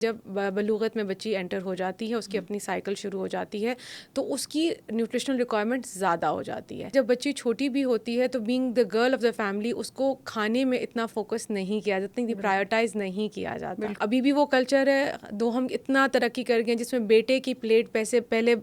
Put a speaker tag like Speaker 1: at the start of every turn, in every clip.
Speaker 1: जब बलूगत में बच्ची एंटर हो जाती है, उसकी अपनी साइकिल शुरू हो जाती है, तो उसकी न्यूट्रिशनल रिक्वायरमेंट ज़्यादा हो जाती है। जब बच्ची छोटी भी होती है तो being the girl of the family उसको खाने में इतना फोकस नहीं किया जाता, इतनी प्रायोरिटाइज नहीं किया जाता। अभी भी वो कल्चर है, दो हम इतना तरक्की कर गए जिसमें बेटे की प्लेट पैसे पहले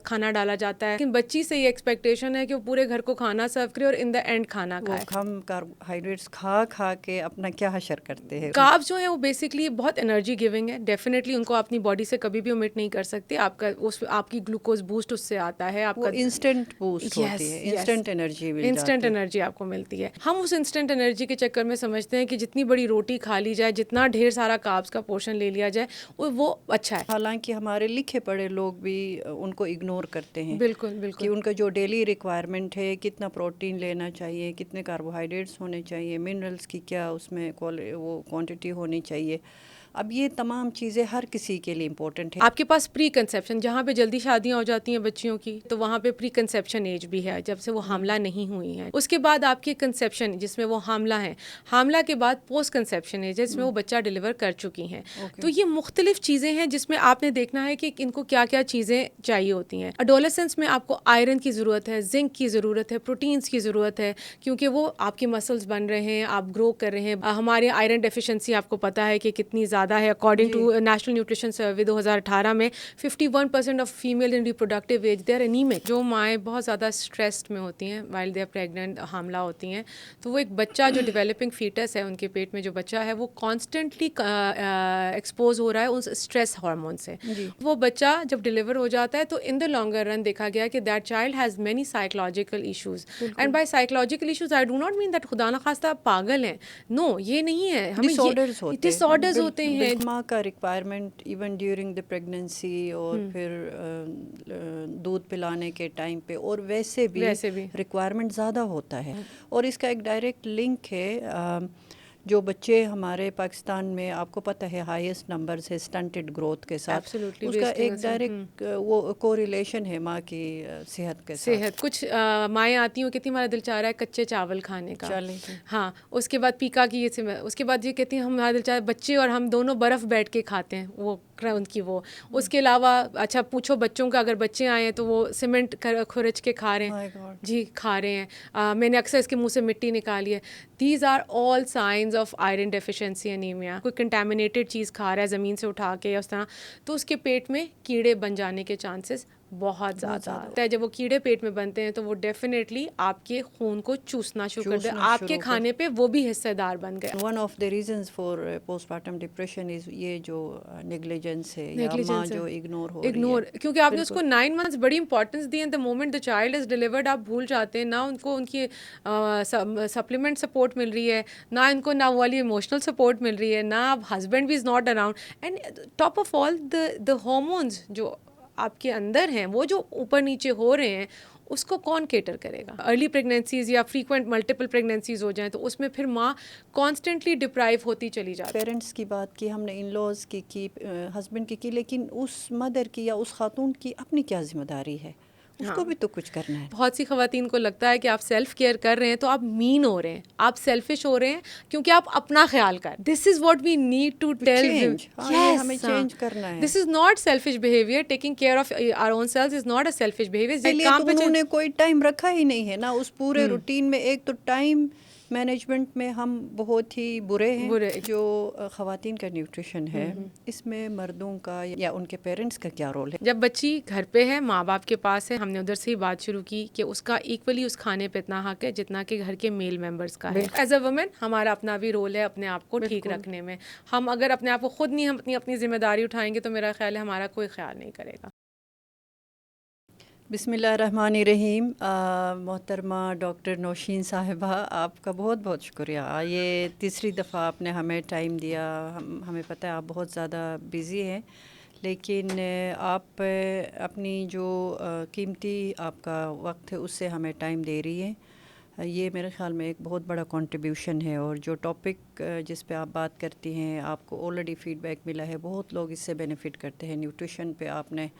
Speaker 1: खाना डाला जाता है, लेकिन बच्ची से ये एक्सपेक्टेशन है कि वो पूरे घर को खाना सर्व करे और इन द एंड खाना खाए।
Speaker 2: हम कार्बोहाइड्रेट्स खा खा के अपना क्या हशर करते हैं।
Speaker 1: कार्ब्स जो है वो बेसिकली बहुत एनर्जी गिविंग है, डेफिनेटली उनको अपनी बॉडी से कभी भी ओमिट नहीं कर सकते। आपका उस आपकी ग्लूकोज बूस्ट उससे आता है, आपका
Speaker 2: इंस्टेंट बूस्ट होती है, इंस्टेंट एनर्जी मिल जाती है,
Speaker 1: इंस्टेंट एनर्जी आपको मिलती है। हम उस इंस्टेंट एनर्जी के चक्कर में समझते हैं कि जितनी बड़ी रोटी खा ली जाए, जितना ढेर सारा कार्ब्स का पोर्शन ले लिया जाए वो अच्छा है।
Speaker 2: हालांकि हमारे लिखे पढ़े लोग भी उनको इग्नोर करते हैं।
Speaker 1: बिल्कुल बिल्कुल,
Speaker 2: कि उनका जो डेली रिक्वायरमेंट है, कितना प्रोटीन लेना चाहिए, कितने कार्बोहाइड्रेट्स होने चाहिए, मिनरल्स की क्या उसमें वो क्वांटिटी होनी चाहिए। अब ये तमाम चीज़ें हर किसी के लिए इम्पोर्टेंट है।
Speaker 1: आपके पास प्री कंसेप्शन, जहाँ पे जल्दी शादियाँ हो जाती हैं बच्चियों की, तो वहाँ पे प्री कंसेप्शन एज भी है, जब से वो हामला नहीं हुई है। उसके बाद आपकी कंसेप्शन जिसमें वो हामला है, हामला के बाद पोस्ट कंसेप्शन एज जिसमें वो बच्चा डिलीवर कर चुकी हैं। तो ये मुख्तलिफ चीज़ें हैं जिसमें आपने देखना है कि इनको क्या क्या चीज़ें चाहिए होती हैं। एडोलेसेंस में आपको आयरन की ज़रूरत है, जिंक की ज़रूरत है, प्रोटीन्स की ज़रूरत है, क्योंकि वो आपके मसल्स बन रहे हैं, आप ग्रो कर रहे हैं। हमारे आयरन डेफिशिएंसी आपको पता है कि कितनी ज़्यादा है। अकॉर्डिंग नेशनल न्यूट्रिशन सर्वे 2018 में 51% of female in reproductive age they are anaemic. जो माएँ बहुत ज़्यादा स्ट्रेस्ड में होती हैं वाइल दे आर प्रेग्नेंट, हामला होती हैं, तो वो एक बच्चा जो डेवलपिंग फीटस है, उनके पेट में जो बच्चा है, वो कॉन्स्टेंटली एक्सपोज हो रहा है उस स्ट्रेस हार्मोन से। वो बच्चा जब डिलीवर हो जाता है तो इन द लॉन्गर रन देखा गया कि that child has many psychological issues. And by psychological issues I do not mean that खुदा ना खास्ता आप पागल हैं, नो, ये नहीं है। हमें डिसऑर्डर्स होते हैं।
Speaker 2: माँ का requirement even during the pregnancy और फिर दूध पिलाने के टाइम पे और वैसे भी रिक्वायरमेंट ज़्यादा होता है। और इसका एक डायरेक्ट लिंक है, जो बच्चे हमारे पाकिस्तान में आपको पता है हाईएस्ट नंबर्स है स्टंटेड ग्रोथ के साथ, उसका एक डायरेक्ट वो कोरिलेशन है माँ की सेहत के साथ।
Speaker 1: कुछ माएँ आती हैं, कहती हमारा दिल चाह रहा है कच्चे चावल खाने का, हाँ, उसके बाद पीका की उसके बाद ये कहती हैं हमारा दिल चाह रहा है, बच्चे और हम दोनों बर्फ़ बैठ के खाते हैं वो उनकी वो। उसके अलावा अच्छा पूछो बच्चों का, अगर बच्चे आए हैं तो वो सीमेंट खुरच के खा रहे हैं, जी खा रहे हैं। मैंने अक्सर इसके मुंह से मिट्टी निकाली है। These are all signs of iron deficiency anaemia. कोई कंटेमिनेटेड चीज़ खा रहा है ज़मीन से उठा के या उस तरह, तो उसके पेट में कीड़े बन जाने के चांसेस बहुत ज़्यादा होता है। जब वो कीड़े पेट में बनते हैं तो वो डेफिनेटली आपके खून को चूसना शुरू कर दे, आपके खाने पे वो भी हिस्सेदार बन गए।
Speaker 2: One of the reasons for postmortem depression is ये जो नेग्लिजेंस है या माँ जो इग्नोर हो रही है,
Speaker 1: क्योंकि आपने उसको 9 मंथ्स बड़ी इंपॉर्टेंस दी है। The moment the child is delivered आप भूल जाते हैं ना उनको उनकी सप्लीमेंट सपोर्ट मिल रही है, ना इनको ना वो वाली इमोशनल सपोर्ट मिल रही है, ना हस्बैंड भी is not around. And top of all the hormones जो आपके अंदर हैं, वो जो ऊपर नीचे हो रहे हैं, उसको कौन केटर करेगा। अर्ली प्रेगनेंसीज या फ्रीक्वेंट मल्टीपल प्रेगनेंसीज हो जाएं तो उसमें फिर माँ कॉन्स्टेंटली डिप्राइव होती चली जाती है।
Speaker 2: पेरेंट्स की बात की हमने, इन लॉज की हस्बैंड की, लेकिन उस मदर की या उस खातून की अपनी क्या जिम्मेदारी है, उसको भी तो कुछ करना है।
Speaker 1: बहुत सी खवातीन को लगता है कि आप सेल्फ केयर कर रहे हैं तो आप मीन हो रहे हैं, आप सेल्फिश हो रहे हैं क्योंकि आप अपना ख्याल कर। This is what we need to tell,
Speaker 2: हमें चेंज करना है।
Speaker 1: This is not selfish behaviour. Taking care of our own self is not a selfish behaviour.
Speaker 2: काम पे उन्होंने कोई टाइम रखा ही नहीं है ना उस पूरे रूटीन में। एक तो टाइम मैनेजमेंट में हम बहुत ही बुरे हैं। जो ख़वातीन का न्यूट्रिशन है, इसमें मर्दों का या उनके पेरेंट्स का क्या रोल है?
Speaker 1: जब बच्ची घर पे है, माँ बाप के पास है, हमने उधर से ही बात शुरू की कि उसका इक्वली उस खाने पे इतना हक है जितना कि घर के मेल मेंबर्स का है। एज अ वुमेन हमारा अपना भी रोल है अपने आप को ठीक रखने में। हम अगर अपने आप को खुद नहीं, हम अपनी जिम्मेदारी उठाएंगे तो मेरा ख्याल है हमारा कोई ख्याल नहीं करेगा।
Speaker 2: बिस्मिल्लाहिर्रहमानिर्रहीम। मोहतरमा डॉक्टर नौशीन साहिबा, आपका बहुत बहुत शुक्रिया। ये तीसरी दफ़ा आपने हमें टाइम दिया। हमें पता है आप बहुत ज़्यादा बिज़ी हैं, लेकिन आप अपनी जो कीमती आपका वक्त है उससे हमें टाइम दे रही हैं। ये मेरे ख़्याल में एक बहुत बड़ा कंट्रीब्यूशन है। और जो टॉपिक जिस पे आप बात करती हैं, आपको ऑलरेडी फ़ीडबैक मिला है, बहुत लोग इससे बेनिफिट करते हैं। न्यूट्रिशन पे आपने,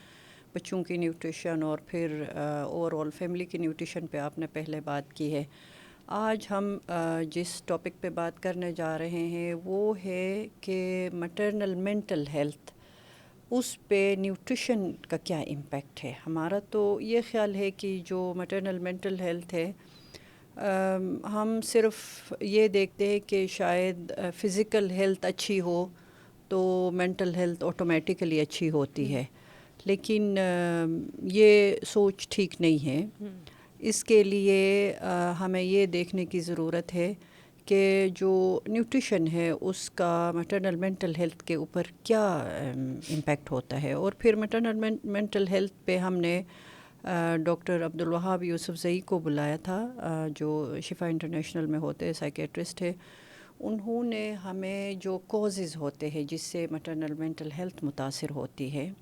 Speaker 2: बच्चों की न्यूट्रिशन और फिर ओवरऑल फैमिली की न्यूट्रिशन पे आपने पहले बात की है। आज हम जिस टॉपिक पे बात करने जा रहे हैं वो है कि मैटरनल मेंटल हेल्थ, उस पे न्यूट्रिशन का क्या इम्पेक्ट है। हमारा तो ये ख्याल है कि जो मैटरनल मेंटल हेल्थ है, हम सिर्फ ये देखते हैं कि शायद फ़िज़िकल हेल्थ अच्छी हो तो मेंटल हेल्थ ऑटोमेटिकली अच्छी होती है, लेकिन ये सोच ठीक नहीं है। इसके लिए हमें ये देखने की ज़रूरत है कि जो न्यूट्रिशन है उसका मैटरनल मेंटल हेल्थ के ऊपर क्या इम्पेक्ट होता है। और फिर मैटरनल मेंटल हेल्थ पे हमने डॉक्टर अब्दुल वहाब यूसुफजई को बुलाया था, जो शिफा इंटरनेशनल में होते हैं, साइकेट्रिस्ट है। उन्होंने हमें जो कॉजेज़ होते हैं जिससे मैटरनल मेंटल हेल्थ मुतासिर होती है,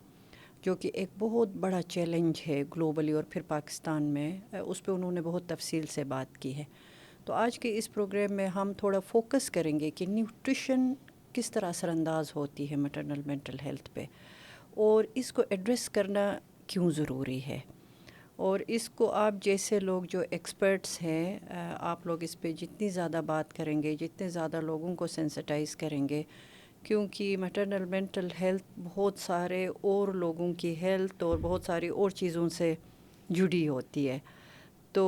Speaker 2: जो कि एक बहुत बड़ा चैलेंज है ग्लोबली और फिर पाकिस्तान में, उस पर उन्होंने बहुत तफसील से बात की है। तो आज के इस प्रोग्राम में हम थोड़ा फोकस करेंगे कि न्यूट्रिशन किस तरह असरअंदाज होती है मैटरनल मेंटल हेल्थ पे, और इसको एड्रेस करना क्यों ज़रूरी है। और इसको आप जैसे लोग जो एक्सपर्ट्स हैं, आप लोग इस पे जितनी ज़्यादा बात करेंगे, जितने ज़्यादा लोगों को सेंसिटाइज़ करेंगे, क्योंकि मैटरनल मेंटल हेल्थ बहुत सारे और लोगों की हेल्थ और बहुत सारी और चीज़ों से जुड़ी होती है। तो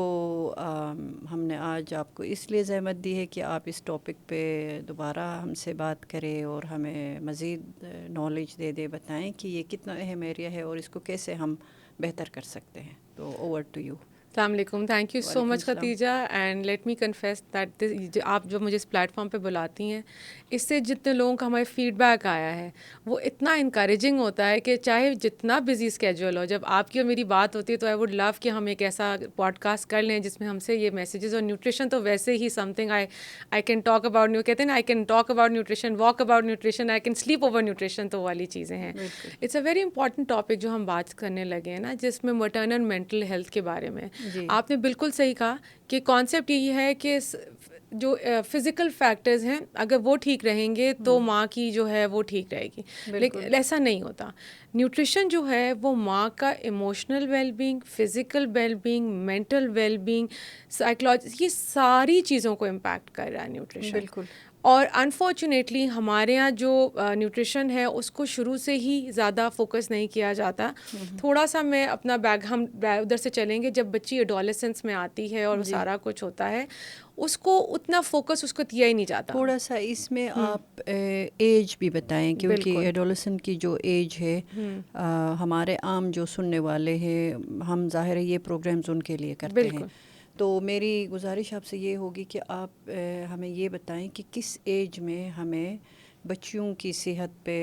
Speaker 2: हमने आज आपको इसलिए ज़हमत दी है कि आप इस टॉपिक पे दोबारा हमसे बात करें और हमें मज़ीद नॉलेज दे बताएं कि ये कितना अहम एरिया है और इसको कैसे हम बेहतर कर सकते हैं। तो ओवर टू यू।
Speaker 1: अस्सलाम वालेकुम, thank you so much Khatija, and let me confess that आप जो मुझे इस प्लेटफॉर्म पे बुलाती हैं, इससे जितने लोगों का हमारे फीडबैक आया है वो इतना इनकरेजिंग होता है कि चाहे जितना बिजी स्केड्यूल हो, जब आपकी और मेरी बात होती है तो आई वुड लव कि हम एक ऐसा पॉडकास्ट कर लें जिसमें हमसे ये मैसेजेस, और न्यूट्रिशन तो वैसे ही something I can talk about, कहते हैं ना, I can talk about nutrition, walk about nutrition, I can sleep over nutrition, तो वाली चीज़ें हैं। It's a very important topic जो हम बात करने लगे हैं ना, जिसमें मैटरनल मेंटल हेल्थ के बारे में आपने बिल्कुल सही कहा कि कॉन्सेप्ट यही है कि जो फिज़िकल फैक्टर्स हैं अगर वो ठीक रहेंगे तो माँ की जो है वो ठीक रहेगी, लेकिन ऐसा नहीं होता। न्यूट्रिशन जो है वो माँ का emotional wellbeing, physical wellbeing, mental wellbeing, psychology, ये सारी चीज़ों को इम्पैक्ट कर रहा है न्यूट्रिशन।
Speaker 2: बिल्कुल।
Speaker 1: और अनफॉर्चुनेटली हमारे यहाँ जो न्यूट्रिशन है उसको शुरू से ही ज़्यादा फोकस नहीं किया जाता। थोड़ा सा मैं अपना हम उधर से चलेंगे, जब बच्ची एडोलेसेंस में आती है और सारा कुछ होता है, उसको उतना फोकस उसको दिया ही नहीं जाता।
Speaker 2: थोड़ा सा इसमें आप एज भी बताएं, क्योंकि एडोलेसेंट की जो एज है, हमारे आम जो सुनने वाले हैं, हम ज़ाहिर है ये प्रोग्राम्स उनके लिए करते हैं। तो मेरी गुजारिश आपसे ये होगी कि आप हमें ये बताएं कि किस एज में हमें बच्चियों की सेहत पे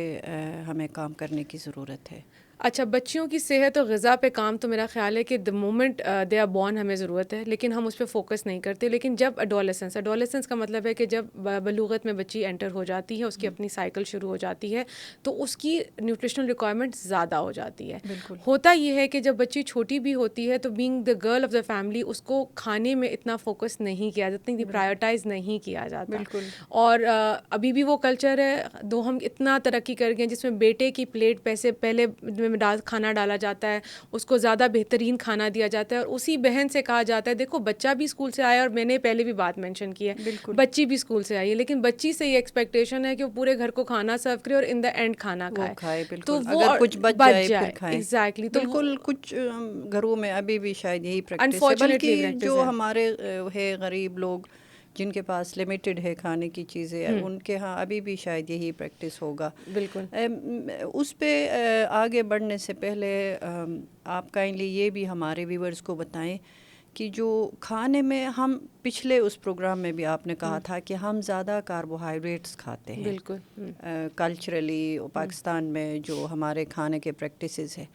Speaker 2: हमें काम करने की ज़रूरत है।
Speaker 1: अच्छा, बच्चियों की सेहत और ग़िज़ा पे काम तो मेरा ख़्याल है कि the moment they are born हमें ज़रूरत है, लेकिन हम उस पर फोकस नहीं करते। लेकिन जब एडोलेसेंस का मतलब है कि जब बलूगत में बच्ची एंटर हो जाती है, उसकी अपनी साइकिल शुरू हो जाती है, तो उसकी न्यूट्रिशनल रिक्वायरमेंट ज़्यादा हो जाती है। होता ये है कि जब बच्ची छोटी भी होती है तो being the girl of the family उसको खाने में इतना फोकस नहीं किया जाता, इतनी प्रायोरिटाइज़ नहीं किया जाता। और अभी भी वो कल्चर है, दो हम इतना तरक्की कर गए जिसमें बेटे की प्लेट पैसे पहले में खाना डाला जाता है, उसको ज़्यादा बेहतरीन खाना दिया जाता है, और उसी बहन से कहा जाता है देखो बच्चा भी स्कूल से आया, और मैंने पहले भी बात मेंशन की है, बच्ची भी स्कूल से आई है, लेकिन बच्ची से ये एक्सपेक्टेशन है कि वो पूरे घर को खाना सर्व करे और इन द एंड खाना खाए। तो वो
Speaker 2: अगर कुछ बच जाए
Speaker 1: एग्जैक्टली, तो
Speaker 2: बिल्कुल कुछ घरों में अभी भी शायद यही प्रैक्टिस है, बल्कि जो हमारे है गरीब लोग जिनके पास लिमिटेड है खाने की चीज़ें, उनके यहाँ अभी भी शायद यही प्रैक्टिस होगा।
Speaker 1: बिल्कुल।
Speaker 2: उस पे आगे बढ़ने से पहले आप काइंडली ये भी हमारे व्यूअर्स को बताएं कि जो खाने में हम पिछले उस प्रोग्राम में भी आपने कहा था कि हम ज़्यादा कार्बोहाइड्रेट्स खाते हैं।
Speaker 1: बिल्कुल।
Speaker 2: कल्चरली पाकिस्तान में जो हमारे खाने के प्रैक्टिसेस है,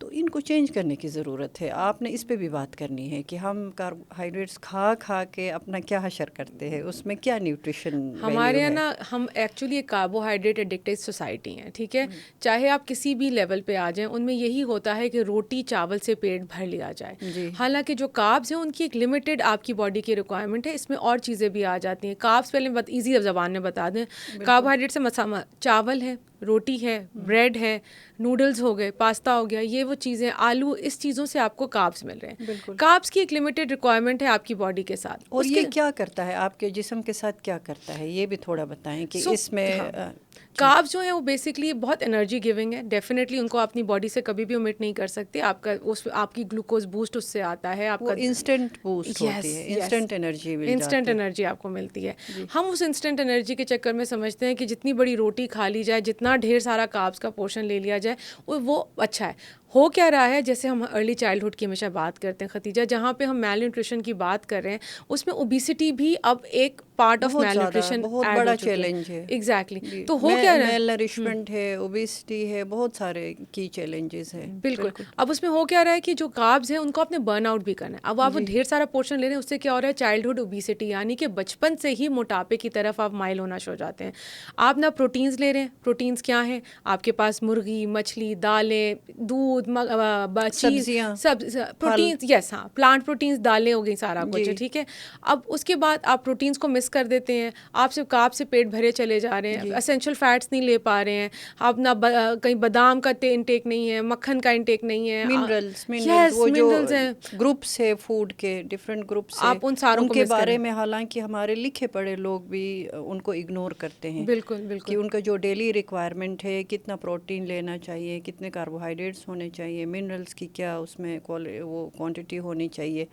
Speaker 2: तो इनको चेंज करने की ज़रूरत है। आपने इस पे भी बात करनी है कि हम कार्बोहाइड्रेट्स खा के अपना क्या हशर करते हैं, उसमें क्या न्यूट्रिशन
Speaker 1: हमारे यहाँ ना, हम एक्चुअली एक कार्बोहाइड्रेट एडिक्टेड सोसाइटी हैं, ठीक है। चाहे आप किसी भी लेवल पे आ जाएं, उनमें यही होता है कि रोटी चावल से पेट भर लिया जाए। हालांकि जो कार्ब्स हैं उनकी एक लिमिटेड आपकी बॉडी की रिक्वायरमेंट है, इसमें और चीज़ें भी आ जाती हैं। कार्ब्स पहले ईजी ज़बान में बता दें, कार्बोहाइड्रेट से चावल है, रोटी है, ब्रेड है, नूडल्स हो गए, पास्ता हो गया, ये वो चीज़ें, आलू, इस चीज़ों से आपको कार्ब्स मिल रहे हैं।
Speaker 2: बिल्कुल।
Speaker 1: कार्ब्स की एक लिमिटेड रिक्वायरमेंट है आपकी बॉडी के साथ।
Speaker 2: और ये क्या करता है आपके जिस्म के साथ, क्या करता है ये भी थोड़ा बताएं कि इसमें
Speaker 1: हाँ, कार्ब्स जो है वो बेसिकली बहुत एनर्जी गिविंग है। डेफिनेटली उनको अपनी बॉडी से कभी भी ओमिट नहीं कर सकते। आपका उस आपकी ग्लूकोज बूस्ट उससे आता है, आपका
Speaker 2: इंस्टेंट बूस्ट होती है, इंस्टेंट एनर्जी मिल जाती
Speaker 1: इंस्टेंट
Speaker 2: है।
Speaker 1: एनर्जी आपको मिलती है। हम उस इंस्टेंट एनर्जी के चक्कर में समझते हैं कि जितनी बड़ी रोटी खा ली जाए, जितना ढेर सारा कार्ब्स का पोर्शन ले लिया जाए, वो अच्छा है। हो क्या रहा है, जैसे हम अर्ली चाइल्डहुड की हमेशा बात करते हैं खतीजा, जहाँ पे हम मेल न्यूट्रिशन की बात कर रहे हैं, उसमें ओबिसिटी भी अब एक पार्ट ऑफ मेल न्यूट्रिशन
Speaker 2: बहुत बड़ा चैलेंज है।
Speaker 1: एग्जैक्टली। तो हो क्या रहा है,
Speaker 2: मेल नरिशमेंट है, ओबिसिटी है, बहुत सारे की चैलेंजेस है।
Speaker 1: बिल्कुल। अब उसमें हो क्या रहा है कि जो कार्ब्स हैं उनको आपने बर्न आउट भी करना है। अब आप ढेर सारा पोर्शन ले रहे हैं, उससे क्या हो रहा है, चाइल्डहुड ओबिसिटी, यानी कि बचपन से ही मोटापे की तरफ आप माइल होना शुरू हो जाते हैं। आप ना प्रोटीन्स ले रहे हैं, प्रोटीन्स क्या हैं आपके पास, मुर्गी, मछली, दालें, दूध, चीज़, सब प्रोटीन्स, यस हाँ, प्लांट प्रोटीन्स, दालें हो गई, सारा कुछ है, ठीक है। अब उसके बाद आप प्रोटीन्स को मिस कर देते हैं, आप सिर्फ कार्ब से पेट भरे चले जा रहे हैं, एसेंशियल फैट्स नहीं ले पा रहे हैं आप ना, कहीं बादाम का इंटेक नहीं है, मक्खन का इंटेक नहीं है,
Speaker 2: मिनरल्स
Speaker 1: वो मिनरल्स हैं,
Speaker 2: ग्रुप्स है फूड के, डिफरेंट ग्रुप्स
Speaker 1: आप उन सारों
Speaker 2: उनके बारे में हालांकि हमारे लिखे पढ़े लोग भी उनको इग्नोर करते हैं।
Speaker 1: बिल्कुल बिल्कुल।
Speaker 2: कि उनका जो डेली रिक्वायरमेंट है, कितना प्रोटीन लेना चाहिए, कितने कार्बोहाइड्रेट्स होने चाहिए, मिनरल्स की क्या उसमें वो क्वांटिटी होनी चाहिए।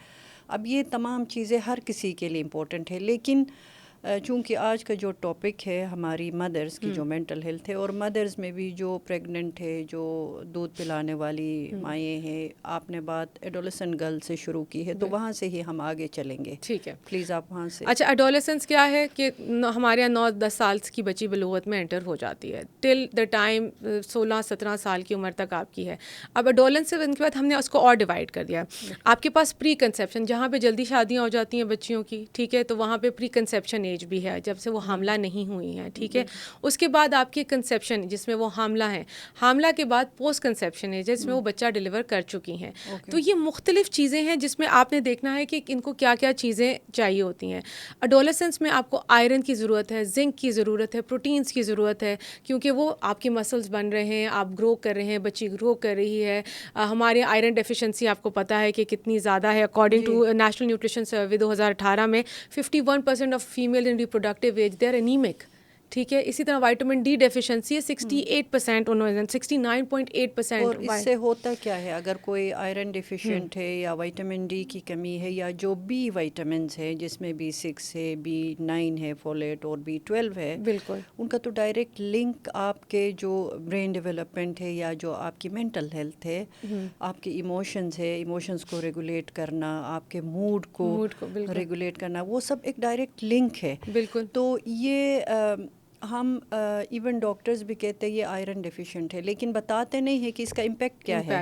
Speaker 2: अब ये तमाम चीज़ें हर किसी के लिए इम्पोर्टेंट है, लेकिन चूँकि आज का जो टॉपिक है हमारी मदर्स की जो मेंटल हेल्थ है, और मदर्स में भी जो प्रेग्नेंट है, जो दूध पिलाने वाली माएँ हैं, आपने बात एडोलेसेंट गर्ल से शुरू की है, तो वहाँ से ही हम आगे चलेंगे।
Speaker 1: ठीक है,
Speaker 2: प्लीज़ आप वहाँ से।
Speaker 1: अच्छा, एडोलेसेंस क्या है कि हमारे यहाँ 9-10 साल की बच्ची बलूगत में एंटर हो जाती है, टिल द टाइम 16-17 साल की उम्र तक आपकी है। अब एडोलेसेंस के बाद हमने उसको और डिवाइड कर दिया। आपके पास प्री कंसेप्शन, जहाँ पे जल्दी शादियाँ हो जाती हैं बच्चियों की, ठीक है, तो वहाँ पे प्री कंसेप्शन एज भी है, जब से वो हामला नहीं हुई हैं, ठीक है। उसके बाद आपकी कंसेप्शन, जिसमें वो हामला है, हामला के बाद पोस्ट कंसेप्शन एज, जिसमें वो बच्चा डिलीवर कर चुकी हैं। तो ये मुख्तलिफ चीज़ें हैं जिसमें आपने देखना है कि इनको क्या क्या चीज़ें चाहिए होती हैं। एडोलेसेंस में आपको आयरन की ज़रूरत है, जिंक की ज़रूरत है, प्रोटीन्स की ज़रूरत है, क्योंकि वो आपके मसल्स बन रहे हैं, आप ग्रो कर रहे हैं, बच्ची ग्रो कर रही है। हमारे आयरन डेफिशिएंसी आपको पता है कि कितनी ज़्यादा है। According to national nutrition survey 2018 में 51% of female in reproductive age they are anaemic, ठीक है। इसी तरह विटामिन डी डेफिशिएंसी है 68%, उन्होंने 69.8%।
Speaker 2: और इससे होता क्या है, अगर कोई आयरन डिफिशिएंट है या विटामिन डी की कमी है, या जो बी विटामिन्स है जिसमें B6 है, B9 है, फोलेट और B12 है,
Speaker 1: बिल्कुल,
Speaker 2: उनका तो डायरेक्ट लिंक आपके जो ब्रेन डेवलपमेंट है, या जो आपकी मेंटल हेल्थ है, आपके इमोशंस है, इमोशंस को रेगुलेट करना, आपके मूड को रेगुलेट करना, वो सब एक डायरेक्ट लिंक है।
Speaker 1: बिल्कुल।
Speaker 2: तो ये हम इवन डॉक्टर्स भी कहते हैं ये आयरन डेफिशिएंट है, लेकिन बताते नहीं है कि इसका इम्पैक्ट क्या है।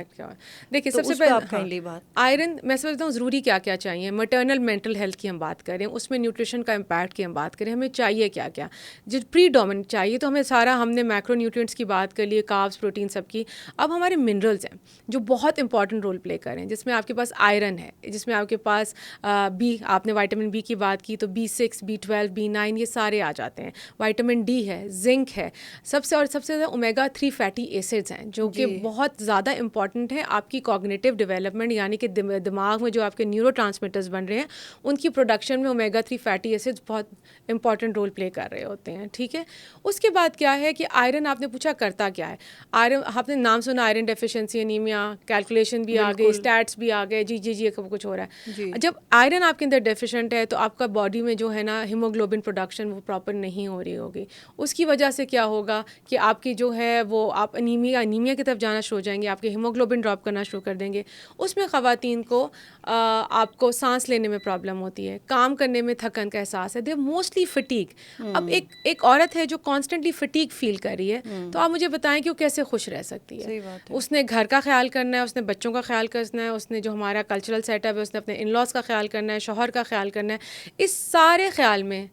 Speaker 1: देखिए,
Speaker 2: तो
Speaker 1: सबसे पहले
Speaker 2: आप काइंडली बात,
Speaker 1: आयरन मैं समझता हूँ ज़रूरी क्या क्या चाहिए। मटर्नल मेंटल हेल्थ की हम बात करें, उसमें न्यूट्रिशन का इम्पैक्ट की हम बात करें, हमें चाहिए क्या क्या। जो प्रीडोमिनेंट चाहिए, तो हमें सारा, हमने मैक्रो न्यूट्रिएंट्स की बात कर ली, कार्ब्स, प्रोटीन, सबकी। अब हमारे मिनरल्स हैं जो बहुत इंपॉर्टेंट रोल प्ले करें, जिसमें आपके पास आयरन है, जिसमें आपके पास बी, आपने विटामिन बी की बात की, तो B6, B12, B9 ये सारे आ जाते हैं। विटामिन डी है, जिंक है, सबसे ज़्यादा ओमेगा 3 फैटी एसिड्स हैं, जो कि बहुत ज़्यादा इंपॉर्टेंट है आपकी कॉग्निटिव डेवलपमेंट, यानी कि दिमाग में जो आपके न्यूरोट्रांसमीटर्स बन रहे हैं उनकी प्रोडक्शन में ओमेगा 3 फैटी एसिड्स बहुत इंपॉर्टेंट रोल प्ले कर रहे होते हैं, ठीक है। उसके बाद क्या है कि आयरन, आपने पूछा करता क्या है आयरन, आपने नाम सुना आयरन डेफिशिएंसी एनीमिया, कैलकुलेशन भी आ गई, स्टैट्स भी आ गए, जी कुछ हो रहा है। जब आयरन आपके अंदर डेफिशिएंट है, तो आपका बॉडी में जो है ना हीमोग्लोबिन प्रोडक्शन वो प्रॉपर नहीं हो रही होगी। उसकी वजह से क्या होगा कि आपकी जो है वो, आप अनीमिया की तरफ जाना शुरू हो जाएंगे, आपके हीमोग्लोबिन ड्रॉप करना शुरू कर देंगे। उसमें ख़वातीन को आपको सांस लेने में प्रॉब्लम होती है, काम करने में थकन का एहसास है, दे मोस्टली फटीग। अब एक औरत है जो कॉन्स्टेंटली फटीग फील कर रही है, तो आप मुझे बताएं कि वो कैसे खुश रह सकती है। उसने घर का ख्याल करना है, उसने बच्चों का ख्याल करना है, उसने जो हमारा कल्चरल सेटअप है, उसने अपने इन लॉज का ख्याल करना है, शौहर का ख्याल करना है। इस सारे ख्याल में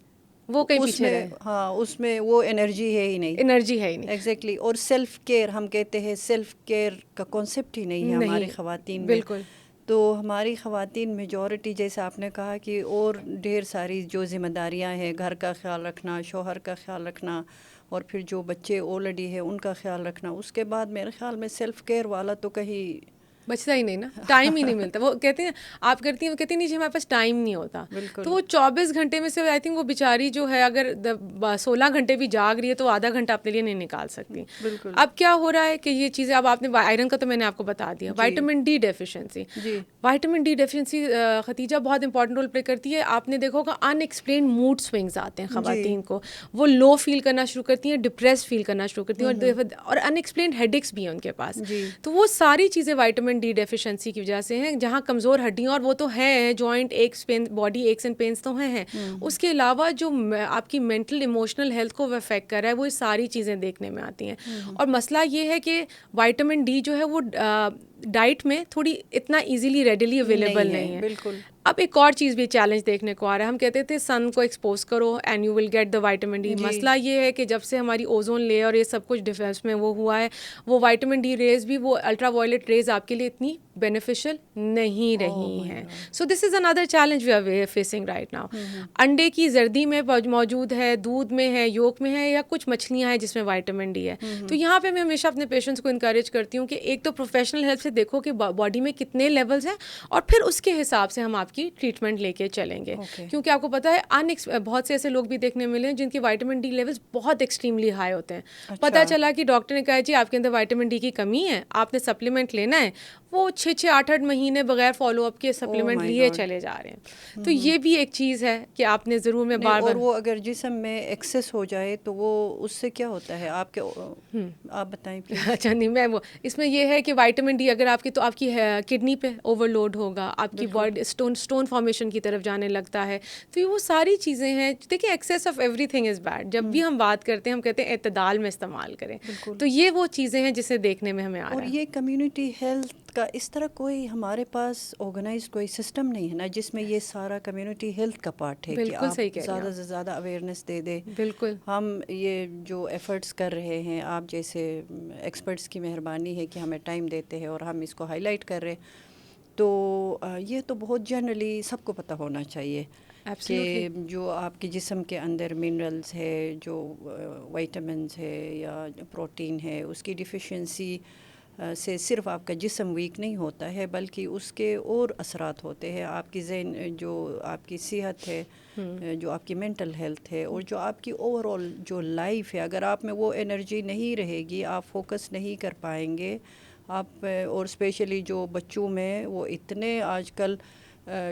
Speaker 1: वो कहीं पीछे रहे।
Speaker 2: हाँ, उसमें वो एनर्जी है ही नहीं, एग्जैक्टली। और सेल्फ केयर, हम कहते हैं सेल्फ केयर का कॉन्सेप्ट ही नहीं है हमारी ख़वातीन में।
Speaker 1: बिल्कुल।
Speaker 2: तो हमारी ख़वातीन मेजॉरिटी, जैसे आपने कहा कि और ढेर सारी जो जिम्मेदारियां हैं, घर का ख्याल रखना, शौहर का ख्याल रखना, और फिर जो बच्चे ऑलरेडी है उनका ख्याल रखना, उसके बाद मेरे ख्याल में सेल्फ केयर वाला तो कहीं
Speaker 1: बचता ही नहीं ना, टाइम ही नहीं मिलता। वो कहते हैं आप करती हैं, वो कहती नहीं जी हमारे पास टाइम नहीं होता।
Speaker 2: बिल्कुल।
Speaker 1: तो वो 24 घंटे में से आई थिंक वो बेचारी जो है अगर 16 घंटे भी जाग रही है तो आधा घंटा अपने लिए नहीं निकाल सकती।
Speaker 2: बिल्कुल।
Speaker 1: अब क्या हो रहा है कि ये चीज़ें, अब आपने आयरन का तो मैंने आपको बता दिया, vitamin D deficiency. Vitamin D deficiency Khatija बहुत इंपॉर्टेंट रोल प्ले करती है। आपने देखा होगा अनएक्सप्लेन मूड स्विंग्स आते हैं खवातीन को, वो लो फील करना शुरू करती हैं, डिप्रेस फील करना शुरू करती हैं, और अनएक्सप्लेन हेडेक्स भी हैं उनके पास। तो वो सारी चीज़ें विटामिन डी डेफिशिएंसी की वजह से हैं। जहाँ कमज़ोर हड्डियाँ, और वो तो है joint aches pain, body aches and pains तो हैं। उसके अलावा जो आपकी मेंटल इमोशनल हेल्थ को अफेक्ट कर रहा है, वो सारी चीज़ें देखने में आती हैं। और मसला ये है कि विटामिन डी जो है वो डाइट में थोड़ी इतना इजीली रेडिली अवेलेबल नहीं है।
Speaker 2: बिल्कुल।
Speaker 1: अब एक और चीज़ भी चैलेंज देखने को आ रहा है। हम कहते थे सन को एक्सपोज करो and you will get the vitamin D. मसला ये है कि जब से हमारी ओजोन लेयर और ये सब कुछ डिफेंस में वो हुआ है, वो विटामिन डी रेज भी, वो अल्ट्रा वायलेट रेज आपके लिए इतनी बेनिफिशियल नहीं रही हैं। So this is another challenge we are facing right now. अंडे की जर्दी में मौजूद है, दूध में है, योक में है, या कुछ मछलियाँ हैं जिसमें विटामिन डी है। तो यहाँ पे मैं हमेशा अपने पेशेंट्स को इनकरेज करती हूँ कि एक तो प्रोफेशनल हेल्प से देखो कि बॉडी में कितने लेवल्स हैं, और फिर उसके हिसाब से हम आपकी ट्रीटमेंट लेके चलेंगे। क्योंकि आपको पता है बहुत से ऐसे लोग भी देखने मिले हैं जिनकी विटामिन डी लेवल्स बहुत एक्सट्रीमली हाई होते हैं। पता चला कि डॉक्टर ने कहा जी आपके अंदर विटामिन डी की कमी है, आपने सप्लीमेंट लेना है, वो 6-8 महीने बगैर फॉलोअप के सप्लीमेंट लिए चले जा रहे हैं। तो ये भी एक चीज़ है कि आपने ज़रूर में बार बार,
Speaker 2: और वो अगर जिस्म में एक्सेस हो जाए तो वो उससे क्या होता है आपके, आप बताएं प्लीज।
Speaker 1: अच्छा नहीं, मैं वो इसमें ये है कि विटामिन डी अगर आपकी, तो आपकी किडनी पे ओवरलोड होगा, आपकी बॉडी स्टोन फॉर्मेशन की तरफ जाने लगता है। तो ये वो सारी चीज़ें हैं। देखिए excess of everything is bad. जब भी हम बात करते हैं हम कहते हैं एतदाल में इस्तेमाल करें। तो ये वो चीज़ें हैं जिसे देखने में हमें आ रहा है।
Speaker 2: और ये कम्युनिटी हेल्थ का इस तरह कोई हमारे पास ऑर्गेनाइज कोई सिस्टम नहीं है ना, जिसमें ये सारा कम्युनिटी हेल्थ का पार्ट है कि आप ज़्यादा से ज़्यादा अवेयरनेस दे दे।
Speaker 1: बिल्कुल।
Speaker 2: हम ये जो एफ़र्ट्स कर रहे हैं, आप जैसे एक्सपर्ट्स की मेहरबानी है कि हमें टाइम देते हैं और हम इसको हाईलाइट कर रहे हैं, तो ये तो बहुत जनरली सबको पता होना चाहिए कि जो आपके जिस्म के अंदर मिनरल्स है, जो विटामिन्स है या प्रोटीन है, उसकी डिफिशिएंसी से सिर्फ आपका जिस्म वीक नहीं होता है, बल्कि उसके और असरात होते हैं। आपकी ज़हन, जो आपकी सेहत है, जो आपकी मेंटल हेल्थ है, और जो आपकी ओवरऑल जो लाइफ है, अगर आप में वो एनर्जी नहीं रहेगी, आप फोकस नहीं कर पाएंगे आप। और स्पेशली जो बच्चों में वो इतने आजकल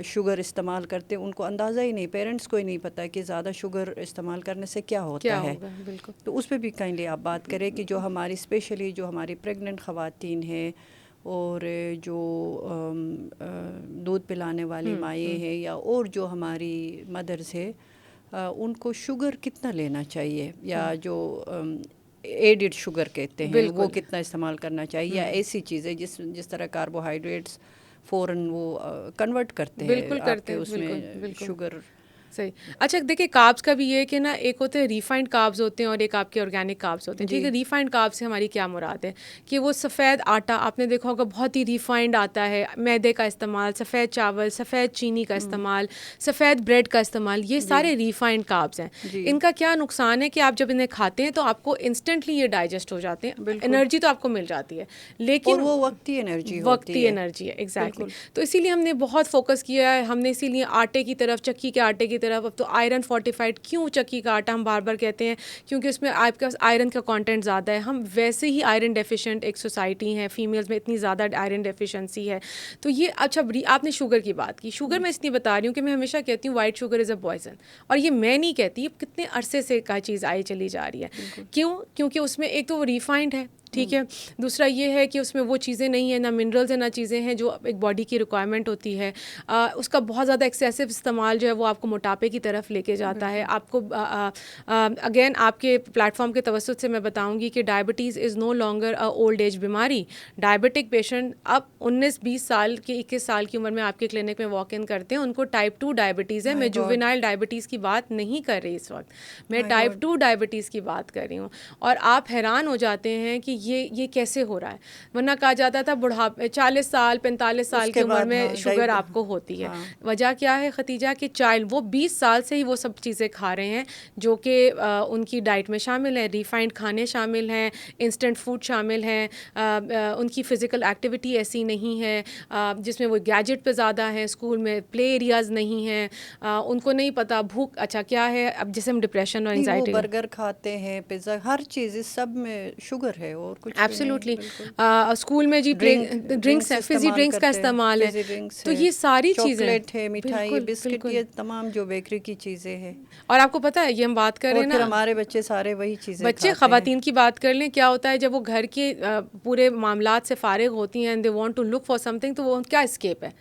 Speaker 2: शुगर इस्तेमाल करते हैं, उनको अंदाज़ा ही नहीं, पेरेंट्स को ही नहीं पता कि ज़्यादा शुगर इस्तेमाल करने से क्या होता है।
Speaker 1: बिल्कुल।
Speaker 2: तो उस पर भी काइंडली आप बात करें कि जो हमारी स्पेशली जो हमारी प्रेग्नेंट ख़वातीन हैं और जो दूध पिलाने वाली माएँ हैं, या और जो हमारी मदर्स है, उनको शुगर कितना लेना चाहिए, या जो एडिड शुगर कहते हैं वो कितना इस्तेमाल करना चाहिए, या ऐसी चीज़ें जिस तरह कार्बोहाइड्रेट्स फ़ौरन वो कन्वर्ट करते हैं,
Speaker 1: बिल्कुल करते हैं
Speaker 2: उसमें शुगर।
Speaker 1: सही। अच्छा देखिए काब्स का भी ये है कि ना, एक होते हैं रिफाइंड काब्स होते हैं और एक आपके ऑर्गेनिक काब्स होते हैं। ठीक है, रिफाइंड काब्स से हमारी क्या मुराद है कि वो सफ़ेद आटा, आपने देखा होगा बहुत ही रिफाइंड आता है, मैदे का इस्तेमाल, सफ़ेद चावल, सफ़ेद चीनी का इस्तेमाल, सफ़ेद ब्रेड का इस्तेमाल, ये सारे रिफाइंड काब्स हैं। इनका क्या नुकसान है कि आप जब इन्हें खाते हैं तो आपको इंस्टेंटली ये डाइजेस्ट हो जाते हैं, एनर्जी तो आपको मिल जाती है, लेकिन
Speaker 2: वो वक्ती एनर्जी
Speaker 1: है। एग्जैक्टली। तो इसीलिए हमने बहुत फोकस किया है, हमने इसीलिए आटे की तरफ, चक्की के आटे की तरफ। अब तो आयरन फोर्टिफाइड, क्यों चक्की का आटा हम बार बार कहते हैं, क्योंकि उसमें आपके पास आयरन का कंटेंट ज़्यादा है। हम वैसे ही आयरन डेफिशिएंट एक सोसाइटी है, फीमेल्स में इतनी ज़्यादा आयरन डेफिशिएंसी है। तो ये अच्छा, आपने शुगर की बात की, शुगर मैं इसलिए बता रही हूँ कि मैं हमेशा कहती हूँ white sugar is a poison, और ये मैं नहीं कहती, ये कितने अरसे से का चीज़ आई चली जा रही है। क्यों? क्योंकि उसमें एक तो वो रिफाइंड है, ठीक है, दूसरा ये है कि उसमें वो चीज़ें नहीं है, ना मिनरल्स हैं ना चीज़ें हैं जो एक बॉडी की रिक्वायरमेंट होती है। उसका बहुत ज़्यादा एक्सेसिव इस्तेमाल जो है वो आपको मोटापे की तरफ लेके जाता है। आपको अगेन आपके प्लेटफॉर्म के तवज्जुह से मैं बताऊंगी कि diabetes is no longer a old age बीमारी। डायबिटिक पेशेंट अब 19-20 साल के 21 साल की उम्र में आपके क्लिनिक में वॉक इन करते हैं, उनको टाइप 2 डायबिटीज़ है। मैं जुवेनाइल डायबिटीज़ की बात नहीं कर रही इस वक्त, मैं टाइप 2 डायबिटीज़ की बात कर रही हूँ। और आप हैरान हो जाते हैं कि ये कैसे हो रहा है, वरना कहा जाता था बुढ़ापे 40 साल 45 साल की उम्र में शुगर आपको होती है। वजह क्या है खतीजा कि चाइल्ड वो 20 साल से ही वो सब चीज़ें खा रहे हैं जो कि उनकी डाइट में शामिल है, रिफाइंड खाने शामिल हैं, इंस्टेंट फूड शामिल हैं, उनकी फ़िज़िकल एक्टिविटी ऐसी नहीं है, जिसमें वो गैजेट पे ज़्यादा हैं, स्कूल में प्ले एरियाज़ नहीं हैं, उनको नहीं पता भूख अच्छा क्या है। अब जैसे हम डिप्रेशन और एंजाइटी,
Speaker 2: वो बर्गर खाते हैं, पिज़्ज़ा, हर चीज़ इस सब में शुगर है और कुछ
Speaker 1: एब्सोल्युटली। स्कूल में जी ड्रिंक्स है, फिजी ड्रिंक्स का इस्तेमाल है, तो ये सारी चीज़ें,
Speaker 2: चॉकलेट है, मिठाई, बिस्किट, ये तमाम जो बेकरी की चीज़ें हैं।
Speaker 1: और आपको पता है ये हम बात कर रहे हैं ना,
Speaker 2: हमारे बच्चे सारे वही चीज़ें
Speaker 1: बच्चे ख़वातीन की बात कर लें, क्या होता है जब वो घर के पूरे मामलात से फारिग होती हैं and they want to look for something, तो वो क्या एस्केप है,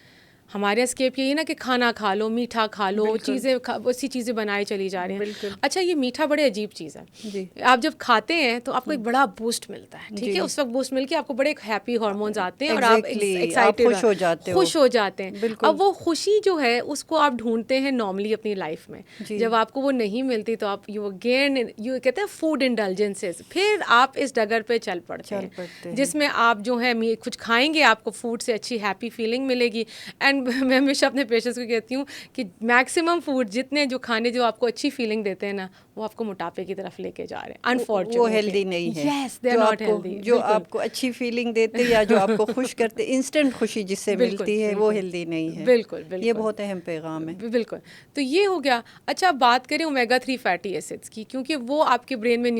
Speaker 1: हमारे एस्केप यही ना कि खाना खा लो, मीठा खा लो, चीज़ें वैसी चीज़ें बनाई चली जा रही हैं। अच्छा ये मीठा बड़े अजीब चीज़ है, आप जब खाते हैं तो आपको एक बड़ा बूस्ट मिलता है, ठीक है, उस वक्त बूस्ट मिलके आपको बड़े हैप्पी हार्मोन्स आते हैं और आप एक्साइटेड खुश हो जाते हैं। अब वो खुशी जो है उसको आप ढूंढते हैं नॉर्मली अपनी लाइफ में, जब आपको वो नहीं मिलती तो आप यू कहते हैं फूड इंडल्जेंसेस, फिर आप इस डगर पे चल पड़ते हैं जिसमें आप जो है कुछ खाएंगे, आपको फूड से अच्छी हैप्पी फीलिंग मिलेगी। एंड मैं हमेशा अपने पेशेंट्स को कहती हूँ कि मैक्सिमम फूड जितने जो खाने जो आपको अच्छी फीलिंग देते हैं ना, वो आपको मोटापे की तरफ लेके जा रहे हैं, अनफॉर्चुनेटली
Speaker 2: वो हेल्दी नहीं है।
Speaker 1: Yes, they are not healthy.
Speaker 2: जो आपको अच्छी फीलिंग देते या जो आपको खुश करते, इंस्टेंट खुशी जिससे मिलती है, वो हेल्दी नहीं है।
Speaker 1: बिल्कुल,
Speaker 2: ये बहुत अहम पैगाम है।
Speaker 1: बिल्कुल। तो ये हो गया। अच्छा बात करें ओमेगा 3 फैटी एसिड्स की, क्योंकि वो आपके ब्रेन में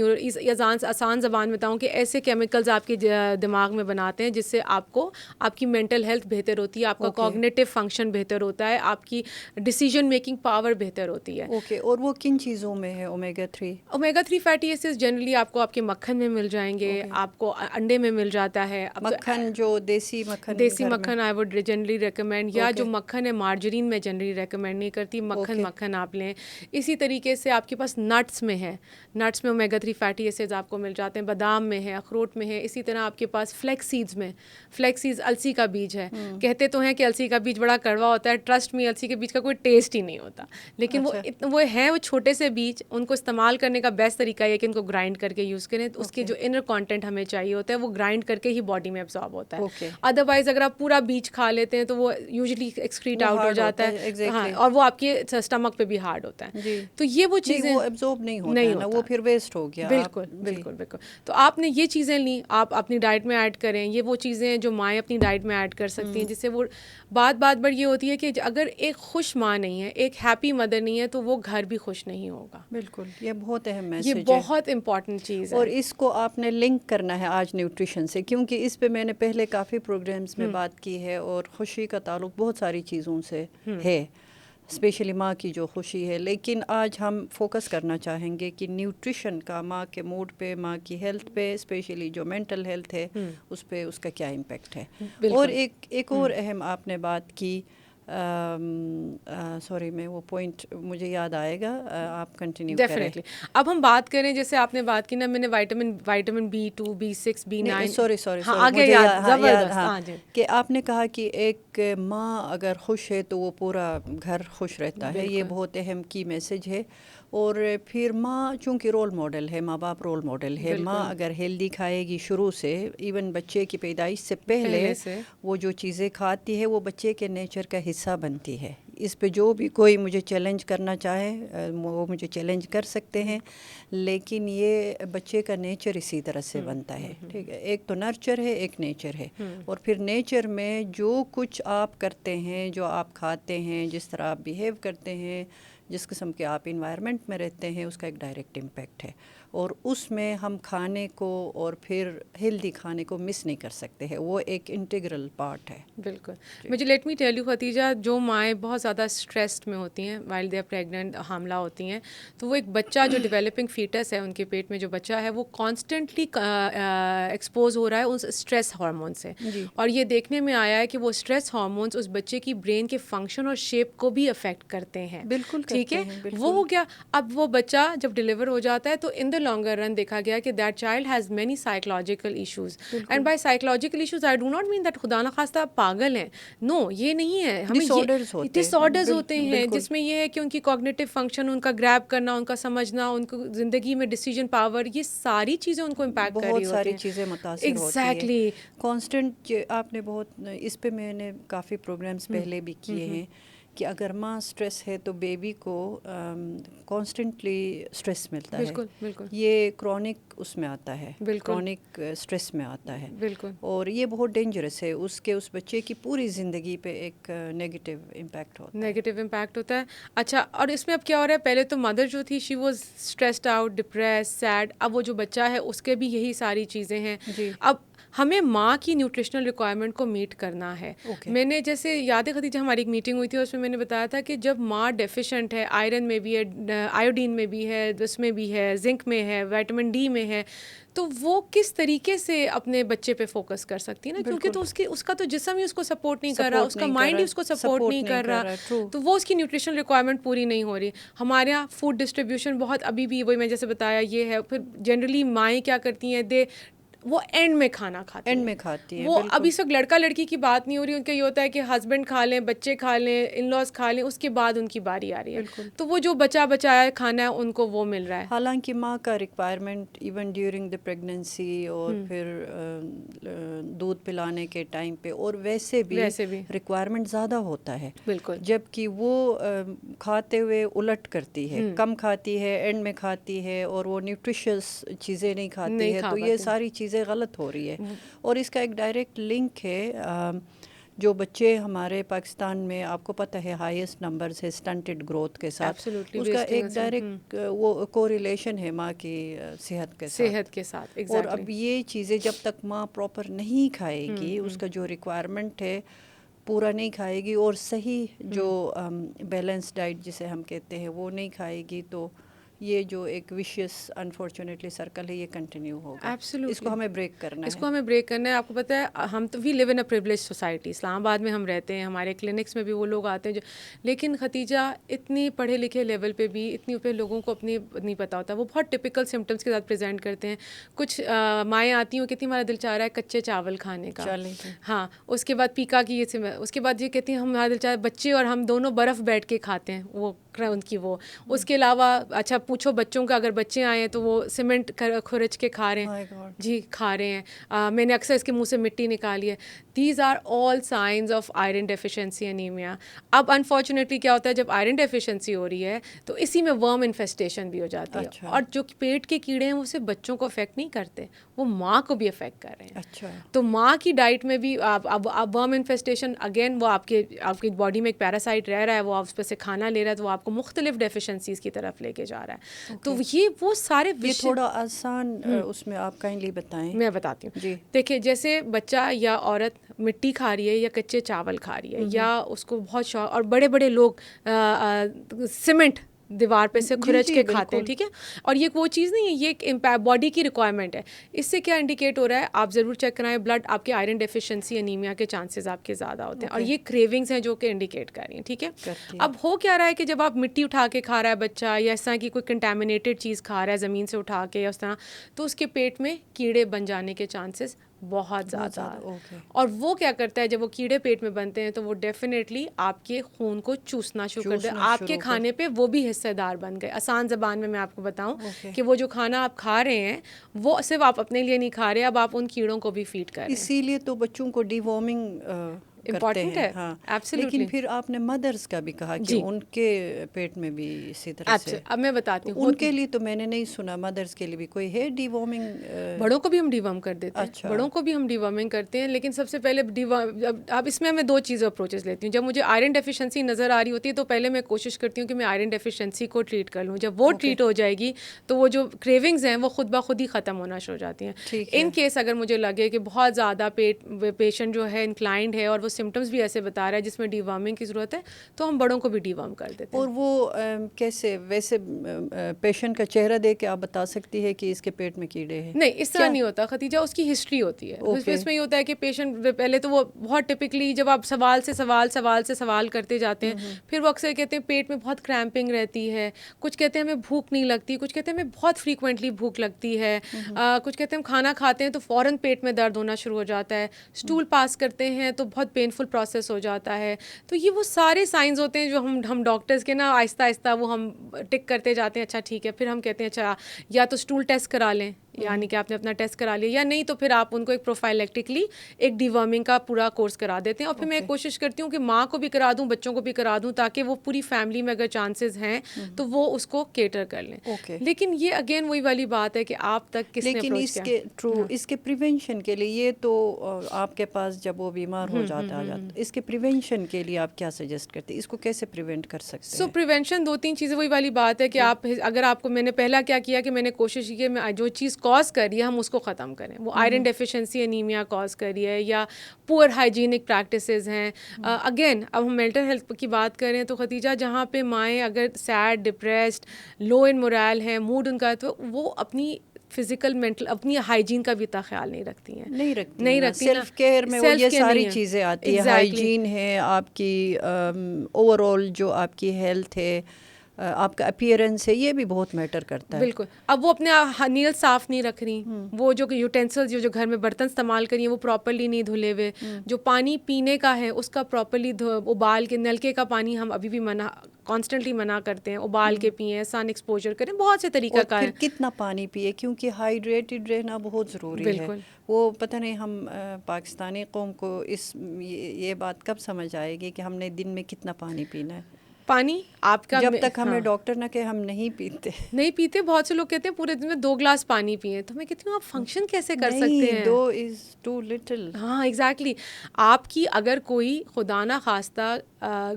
Speaker 1: आसान ज़बान में बताऊँ कि ऐसे केमिकल्स आपके दिमाग में बनाते हैं जिससे आपको आपकी मेंटल हेल्थ बेहतर होती है, आपका कॉग्निटिव फंक्शन बेहतर होता है, आपकी डिसीजन मेकिंग पावर बेहतर होती है।
Speaker 2: ओके, और वो किन चीज़ों में है omega 3?
Speaker 1: Omega 3 fatty acids generally आपको आपके मक्खन में मिल जाएंगे, आपको अंडे में मिल जाता है।
Speaker 2: मक्खन जो देसी मक्खन
Speaker 1: आई वुड जनरली रिकमेंड, या जो मक्खन है मार्जरीन में जनरली रिकमेंड नहीं करती, मक्खन आप लें। इसी तरीके से आपके पास नट्स में है, नट्स में ओमेगा 3 फैटी एसिड्स आपको मिल जाते हैं, बादाम में है, अखरोट में है। इसी तरह आपके पास फ्लैक्स सीड्स में, फ्लैक्स सीड्स अलसी का बीज है, कहते तो हैं कि अलसी का बीज बड़ा कड़वा होता है, ट्रस्ट में अलसी के बीज का कोई टेस्ट ही नहीं होता, लेकिन वो छोटे से बीज, उनको इस्तेमाल करने का बेस्ट तरीका है कि उनको ग्राइंड करके यूज़ करें, तो उसके जो इनर कंटेंट हमें चाहिए होता है वो ग्राइंड करके ही बॉडी में एब्जॉर्ब होता है। अदरवाइज अगर आप पूरा बीज खा लेते हैं तो वो यूजुअली एक्सक्रीट आउट हो जाता है, हाँ, और वो आपके स्टमक पे भी हार्ड होता है। तो ये वो चीज़ें
Speaker 2: एब्जॉर्ब नहीं होता, वो फिर वेस्ट हो गया।
Speaker 1: बिल्कुल। तो आपने ये चीज़ें ली, आप अपनी डाइट में ऐड करें। ये वो चीज़ें जो माएँ अपनी डाइट में ऐड कर सकती हैं, जिससे वो बात पर ये होती है कि अगर एक खुश माँ नहीं है, एक हैप्पी मदर नहीं है, तो वो घर भी खुश नहीं होगा।
Speaker 2: बिल्कुल, ये बहुत अहम मैसेज है,
Speaker 1: ये बहुत इंपॉर्टेंट चीज़ है।
Speaker 2: और इसको आपने लिंक करना है आज न्यूट्रिशन से, क्योंकि इस पे मैंने पहले काफ़ी प्रोग्राम्स में बात की है, और खुशी का ताल्लुक बहुत सारी चीज़ों से है, स्पेशली माँ की जो खुशी है। लेकिन आज हम फोकस करना चाहेंगे कि न्यूट्रिशन का माँ के मूड पे, माँ की हेल्थ पे, स्पेशली जो मेंटल हेल्थ है उस पे उसका क्या इम्पेक्ट है। और एक और अहम आपने बात की, सॉरी मैं वो पॉइंट मुझे याद आएगा, आप कंटिन्यू करें।
Speaker 1: डेफिनेटली। अब हम बात करें, जैसे आपने बात की ना, मैंने vitamin B2, B6, B9,
Speaker 2: sorry
Speaker 1: आगे याद
Speaker 2: कि आपने कहा कि एक माँ अगर खुश है तो वो पूरा घर खुश रहता है। ये बहुत अहम की मैसेज है। और फिर माँ चूँकि रोल मॉडल है, माँ बाप रोल मॉडल है, माँ अगर हेल्दी खाएगी शुरू से, इवन बच्चे की पैदाइश से पहले वो जो चीज़ें खाती है वो बच्चे के नेचर का हिस्सा बनती है। इस पे जो भी कोई मुझे चैलेंज करना चाहे वो मुझे चैलेंज कर सकते हैं, लेकिन ये बच्चे का नेचर इसी तरह से बनता है, ठीक है। एक तो नर्चर है, एक नेचर है, और फिर नेचर में जो कुछ आप करते हैं, जो आप खाते हैं, जिस तरह आप बिहेव करते हैं, जिस किस्म के आप इन्वायरमेंट में रहते हैं, उसका एक डायरेक्ट इम्पैक्ट है। और उसमें हम खाने को और फिर हेल्दी खाने को मिस नहीं कर सकते हैं, वो एक इंटीग्रल पार्ट है।
Speaker 1: बिल्कुल। मुझे let me tell you Khatija, जो माएँ बहुत ज़्यादा स्ट्रेस्ड में होती हैं वाइल दे आर प्रेग्नेंट, हामला होती हैं, तो वो एक बच्चा जो डेवलपिंग फीटस है, उनके पेट में जो बच्चा है, वो कॉन्स्टेंटली एक्सपोज हो रहा है उस स्ट्रेस हार्मोन से, और ये देखने में आया है कि वो स्ट्रेस हार्मोन्स उस बच्चे की ब्रेन के फंक्शन और शेप को भी अफेक्ट करते हैं।
Speaker 2: बिल्कुल,
Speaker 1: ठीक है, वो हो गया। अब वो बच्चा जब डिलीवर हो जाता है तो in the the longer run देखा गया कि that child has many psychological issues, and by psychological issues I do not mean that खुदा ना खास्ता आप पागल हैं, नो ये नहीं है, हमें डिसऑर्डर्स होते हैं जिसमें ये है कि उनकी कॉग्निटिव फंक्शन, उनका ग्रैब करना, उनका समझना, उनको ज़िंदगी में डिसीजन पावर, ये सारी चीज़ें उनको इम्पैक्ट कर रही होती हैं,
Speaker 2: बहुत सारी चीज़ें मुतासिर
Speaker 1: एग्जैक्टली
Speaker 2: कांस्टेंट। आपने बहुत इस पे मैंने काफ़ी प्रोग्राम्स पहले भी किए हैं कि अगर माँ स्ट्रेस है तो बेबी को कॉन्स्टेंटली स्ट्रेस मिलता
Speaker 1: बिल्कुल,
Speaker 2: है,
Speaker 1: बिल्कुल,
Speaker 2: ये क्रॉनिक उसमें आता है,
Speaker 1: बिल्कुल,
Speaker 2: क्रॉनिक स्ट्रेस में आता है,
Speaker 1: बिल्कुल,
Speaker 2: और ये बहुत डेंजरस है, उसके उस बच्चे की पूरी ज़िंदगी पे एक नेगेटिव इम्पैक्ट होता है।
Speaker 1: नेगेटिव इम्पैक्ट होता है। अच्छा, और इसमें अब क्या हो रहा है, पहले तो मदर जो थी she was stressed out, depress, sad, अब वो जो बच्चा है उसके भी यही सारी चीज़ें हैं।
Speaker 2: जी।
Speaker 1: अब हमें माँ की न्यूट्रिशनल रिक्वायरमेंट को मीट करना है। मैंने जैसे याद है खदीजा, हमारी एक मीटिंग हुई थी, उसमें मैंने बताया था कि जब माँ डेफिशिएंट है, आयरन में भी है, आयोडीन में भी है, उसमें भी है, जिंक में है, विटामिन डी में है, तो वो किस तरीके से अपने बच्चे पे फोकस कर सकती है ना, क्योंकि तो उसका तो जिस्म ही उसको सपोर्ट नहीं कर रहा, उसका माइंड ही उसको सपोर्ट नहीं कर रहा, तो वो उसकी न्यूट्रिशनल रिक्वायरमेंट पूरी नहीं हो रही। हमारे यहाँ फूड डिस्ट्रीब्यूशन बहुत अभी भी वही मैं जैसे बताया ये है। फिर जनरली माएँ क्या करती हैं, वो एंड में खाना खाती
Speaker 2: एंड
Speaker 1: हैं,
Speaker 2: में खाती हैं,
Speaker 1: वो अब इस वक्त लड़का लड़की की बात नहीं हो रही, उनका ये होता है कि हस्बैंड खा लें, बच्चे खा लें, इन लॉज खा लें, उसके बाद उनकी बारी आ रही है, तो वो जो बचाया खाना है उनको वो मिल रहा है।
Speaker 2: हालांकि माँ का requirement even during the pregnancy और फिर दूध पिलाने के टाइम पे और वैसे भी रिक्वायरमेंट ज़्यादा होता है,
Speaker 1: बिल्कुल,
Speaker 2: जबकि वो खाते हुए उलट करती है, कम खाती है, एंड में खाती है, और वो न्यूट्रिशियस चीज़ें नहीं खाती है, तो ये सारी चीज़ें गलत हो रही है। और इसका एक डायरेक्ट लिंक है, जो बच्चे हमारे पाकिस्तान में आपको पता है हाईएस्ट नंबर्स है स्टंटेड ग्रोथ के साथ, उसका एक डायरेक्ट वो कोरिलेशन है माँ की सेहत के साथ।
Speaker 1: exactly.
Speaker 2: और अब ये चीज़ें जब तक माँ प्रॉपर नहीं खाएगी, उसका जो रिक्वायरमेंट है पूरा नहीं खाएगी, और सही जो बैलेंस डाइट जिसे हम कहते हैं वो नहीं खाएगी, तो ये जो एक विशियस अनफॉर्चुनेटली सर्कल है ये कंटिन्यू होगा।
Speaker 1: Absolutely.
Speaker 2: इसको हमें ब्रेक करना
Speaker 1: इसको हमें ब्रेक करना है। आपको पता है हम तो we live in a privilege society, Islamabad में हम रहते हैं, हमारे क्लिनिक्स में भी वो लोग आते हैं जो, लेकिन खतीजा इतनी पढ़े लिखे लेवल पे भी इतनी पे लोगों को अपनी नहीं पता होता, वो बहुत टिपिकल सिम्टम्स के साथ प्रेजेंट करते हैं। कुछ माएँ आती हैं, कहती हमारा दिल चाह रहा है कच्चे चावल खाने का, हाँ, उसके बाद पीका की ये, उसके बाद ये कहती हैं हमारा दिल चाह रहा है, बच्चे और हम दोनों बर्फ़ बैठ के खाते हैं वो उनकी वो। उसके अलावा अच्छा पूछो बच्चों का, अगर बच्चे आए हैं तो वो सीमेंट खुरच के खा रहे हैं, जी खा रहे हैं। मैंने अक्सर इसके मुंह से मिट्टी निकाली है। These are all signs of iron deficiency anaemia. अब अनफॉर्चुनेटली क्या होता है, जब आयरन डेफिशिएंसी हो रही है तो इसी में वर्म इन्फेस्टेशन भी हो जाती है, और जो पेट के कीड़े हैं वो सिर्फ बच्चों को अफेक्ट नहीं करते, वो माँ को भी अफेक्ट कर रहे हैं। तो माँ की डाइट में भी अब वर्म इन्फेस्टेशन, अगेन वो आपकी बॉडी में एक पैरासाइट रह रहा है, वो आप उस पर से खाना ले रहा है, तो वो आपको मुख्तलिफ डेफिशिएंसीज की तरफ लेके जा रहा है। तो ये वो सारे विषय
Speaker 2: थोड़ा आसान उसमें आप काइंडली बताएं।
Speaker 1: मैं बताती हूँ। देखिए, जैसे बच्चा या औरत मिट्टी खा रही है या कच्चे चावल खा रही है, या उसको बहुत शौक, और बड़े बड़े लोग सीमेंट दीवार पे से खुरच के खाते हैं, ठीक है, और ये वो चीज़ नहीं है, ये एक इम्पैक्ट बॉडी की रिक्वायरमेंट है। इससे क्या इंडिकेट हो रहा है, आप ज़रूर चेक कराएं ब्लड, आपके आयरन डेफिशिएंसी एनीमिया के चांसेस आपके ज़्यादा होते हैं, और ये क्रेविंग्स हैं जो कि इंडिकेट कर रही हैं, ठीक है। अब हो क्या रहा है कि जब आप मिट्टी उठा के खा रहा है बच्चा, या इस तरह की कोई कंटेमिनेटेड चीज़ खा रहा है ज़मीन से उठा के या उस तरह, तो उसके पेट में कीड़े बन जाने के चांसेस बहुत ज़्यादा। और वो क्या करता है, जब वो कीड़े पेट में बनते हैं तो वो डेफिनेटली आपके खून को चूसना शुरू कर दे, आपके खाने पे वो भी हिस्सेदार बन गए। आसान ज़बान में मैं आपको बताऊं कि वो जो खाना आप खा रहे हैं वो सिर्फ आप अपने लिए नहीं खा रहे, अब आप उन कीड़ों को भी फीड कर रहे हैं।
Speaker 2: इसीलिए तो बच्चों को डिवॉर्मिंग
Speaker 1: इम्पॉर्टेंट है,
Speaker 2: हाँ।
Speaker 1: एब्सोल्युटली।
Speaker 2: लेकिन फिर आपने मदर्स का भी कहा कि उनके पेट में भी इसी तरह से।
Speaker 1: अब मैं बताती हूँ,
Speaker 2: उनके लिए तो मैंने नहीं सुना, मदर्स के लिए भी कोई है डिवॉर्मिंग?
Speaker 1: बड़ों को भी हम डिवॉर्म कर देते हैं।
Speaker 2: अच्छा।
Speaker 1: बड़ों को भी हम डिवॉर्मिंग करते हैं, लेकिन सबसे पहले अब इसमें मैं दो चीज़ अप्रोचेस लेती हूँ। जब मुझे आयरन डेफिशिएंसी नज़र आ रही होती है तो पहले मैं कोशिश करती हूँ कि मैं आयरन डेफिशिएंसी को ट्रीट कर लूँ। जब वो ट्रीट हो जाएगी तो वो जो क्रेविंग्स हैं वो खुद ब खुद ही ख़त्म होना शुरू हो जाती हैं। इन केस अगर मुझे लगे कि बहुत ज़्यादा पेशेंट जो है इंक्लाइंड है और वो सिम्टम्स भी ऐसे बता रहा है जिसमें डिवर्मिंग की ज़रूरत है, तो हम बड़ों को भी डिवर्म कर देते हैं।
Speaker 2: और वो कैसे, वैसे पेशेंट का चेहरा देख के आप बता सकती है कि इसके पेट में कीड़े हैं?
Speaker 1: नहीं, इस तरह नहीं होता खतीजा, उसकी हिस्ट्री होती है। इसमें ये होता है कि पेशेंट पहले तो वो बहुत टिपिकली जब आप सवाल से सवाल करते जाते हैं, फिर वो अक्सर कहते हैं पेट में बहुत क्रैम्पिंग रहती है, कुछ कहते हैं हमें भूख नहीं लगती, कुछ कहते हैं हमें बहुत फ्रीक्वेंटली भूख लगती है, कुछ कहते हैं हम खाना खाते हैं तो फ़ौरन पेट में दर्द होना शुरू हो जाता है, स्टूल पास करते हैं तो बहुत पेनफुल प्रोसेस हो जाता है। तो ये वो सारे साइंस होते हैं जो हम डॉक्टर्स के ना आहिस्ता आहिस्ता वो हम टिक करते जाते हैं, अच्छा ठीक है, फिर हम कहते हैं अच्छा या तो स्टूल टेस्ट करा लें, यानी कि आपने अपना टेस्ट करा लिया, या नहीं तो फिर आप उनको एक प्रोफाइलेक्टिकली एक डिवर्मिंग का पूरा कोर्स करा देते हैं। और फिर मैं कोशिश करती हूँ कि माँ को भी करा दूँ, बच्चों को भी करा दूँ, ताकि वो पूरी फैमिली में अगर चांसेस हैं तो वो उसको केटर कर लें। लेकिन ये अगेन वही वाली बात है कि आप तक किसने अप्रोच किया।
Speaker 2: लेकिन इसके प्रिवेंशन के लिए, ये तो आपके पास जब वो बीमार हो जाता है, इसके प्रिवेंशन के लिए आप क्या सजेस्ट करते हैं? इसको कैसे प्रिवेंट कर सकते हैं?
Speaker 1: प्रिवेंशन 2-3 चीज़ें, वही वाली बात है कि आप अगर आपको, मैंने पहला क्या किया कि मैंने कोशिश की मैं जो चीज़ कॉज कर रही है हम उसको ख़त्म करें। वो आयरन डेफिशिएंसी एनीमिया कॉज कर रही है या पुअर हाइजीनिक प्रैक्टिसेस हैं। अगेन अब हम मेंटल हेल्थ की बात करें तो खतीजा, जहाँ पे माएँ अगर सैड, डिप्रेस्ड, लो इन मोरल हैं, मूड उनका, तो वो अपनी फिजिकल मेंटल अपनी हाइजीन का भी इतना ख्याल नहीं रखती हैं।
Speaker 2: नहीं रखती सेल्फ केयर में वो ये सारी चीज़ें आती है। हाइजीन है आपकी, ओवरऑल जो आपकी हेल्थ है, आपका अपीयरेंस है, ये भी बहुत मैटर करता है।
Speaker 1: बिल्कुल। अब वो अपने नील साफ नहीं रख रही, वो जो यूटेंसिल्स जो घर में बर्तन इस्तेमाल करिए वो प्रॉपर्ली नहीं धुले हुए, जो पानी पीने का है उसका प्रॉपर्ली उबाल के, नलके का पानी हम अभी भी कॉन्स्टेंटली मना करते हैं, उबाल के पिए, सन एक्सपोजर करें, बहुत से तरीका का है।
Speaker 2: कितना पानी पिए, क्योंकि हाइड्रेटेड रहना बहुत ज़रूरी है। वो पता नहीं हम पाकिस्तानी कौम को ये बात कब समझ आएगी कि हमने दिन में कितना पानी पीना है।
Speaker 1: पानी आपका,
Speaker 2: जब तक हमें डॉक्टर ना कहे हम नहीं पीते।
Speaker 1: बहुत से लोग कहते हैं पूरे दिन में 2 ग्लास पानी पिए, तो मैं कहती हूँ आप फंक्शन कैसे कर सकते हैं?
Speaker 2: 2 इज़ टू लिटिल।
Speaker 1: हाँ एग्जैक्टली। आपकी अगर कोई खुदा ना खास्ता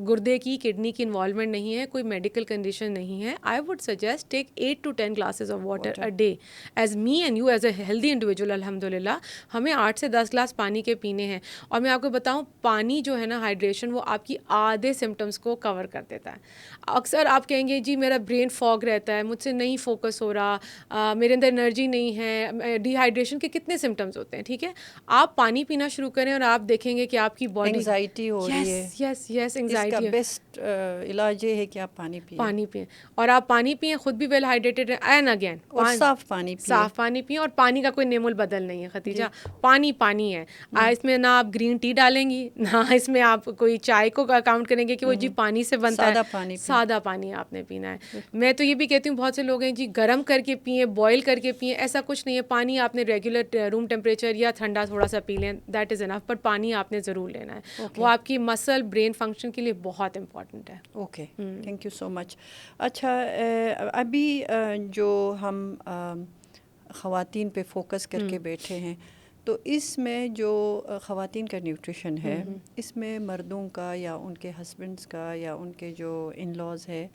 Speaker 1: गुर्दे की, किडनी की इन्वॉल्वमेंट नहीं है, कोई मेडिकल कंडीशन नहीं है, I would suggest take 8 to 10 glasses of water a day. As me and you as a healthy individual, अल्हम्दुलिल्लाह हमें 8 से 10 ग्लास पानी के पीने हैं। और मैं आपको बताऊँ, पानी जो है ना, हाइड्रेशन, वो आपकी आधे सिम्टम्स को कवर कर देता है। अक्सर आप कहेंगे जी मेरा ब्रेन फॉग रहता है, मुझसे नहीं फोकस हो रहा, मेरे अंदर एनर्जी नहीं है, डिहाइड्रेशन के कितने सिम्टम्स होते हैं, ठीक है? आप पानी पीना शुरू करें और आप देखेंगे कि आपकी बॉडी,
Speaker 2: एंजाइटी हो रही है,
Speaker 1: यस एंजाइटी,
Speaker 2: इसका बेस्ट इलाज ये है कि आप पानी पिए
Speaker 1: और आप पानी पिए, खुद भी वेल हाइड्रेटेड एंड अगेन
Speaker 2: साफ पानी पिए।
Speaker 1: और पानी का कोई नेमुल बदल नहीं है खतीजा, पानी है। इसमें ना आप ग्रीन टी डालेंगी, ना इसमें आप कोई चाय को काउंट करेंगे कि वो जी पानी से बनता है, सादा पानी आपने पीना है। मैं तो ये भी कहती हूँ, बहुत से लोग हैं जी गर्म करके पिए, बॉयल करके पिए, ऐसा कुछ नहीं है। पानी आपने रेगुलर रूम टेम्परेचर या ठंडा थोड़ा सा पी लें, दैट इज़ इनफ, पर पानी आपने ज़रूर लेना है। वो आपकी मसल ब्रेन फंक्शन के लिए बहुत इंपॉर्टेंट है।
Speaker 2: Okay, thank you so much. अच्छा, अभी जो हम ख़वातीन पे फोकस करके बैठे हैं, तो इसमें जो ख़वातीन का न्यूट्रिशन है, इसमें मर्दों का या उनके हस्बैंड्स का या उनके जो इन लॉज है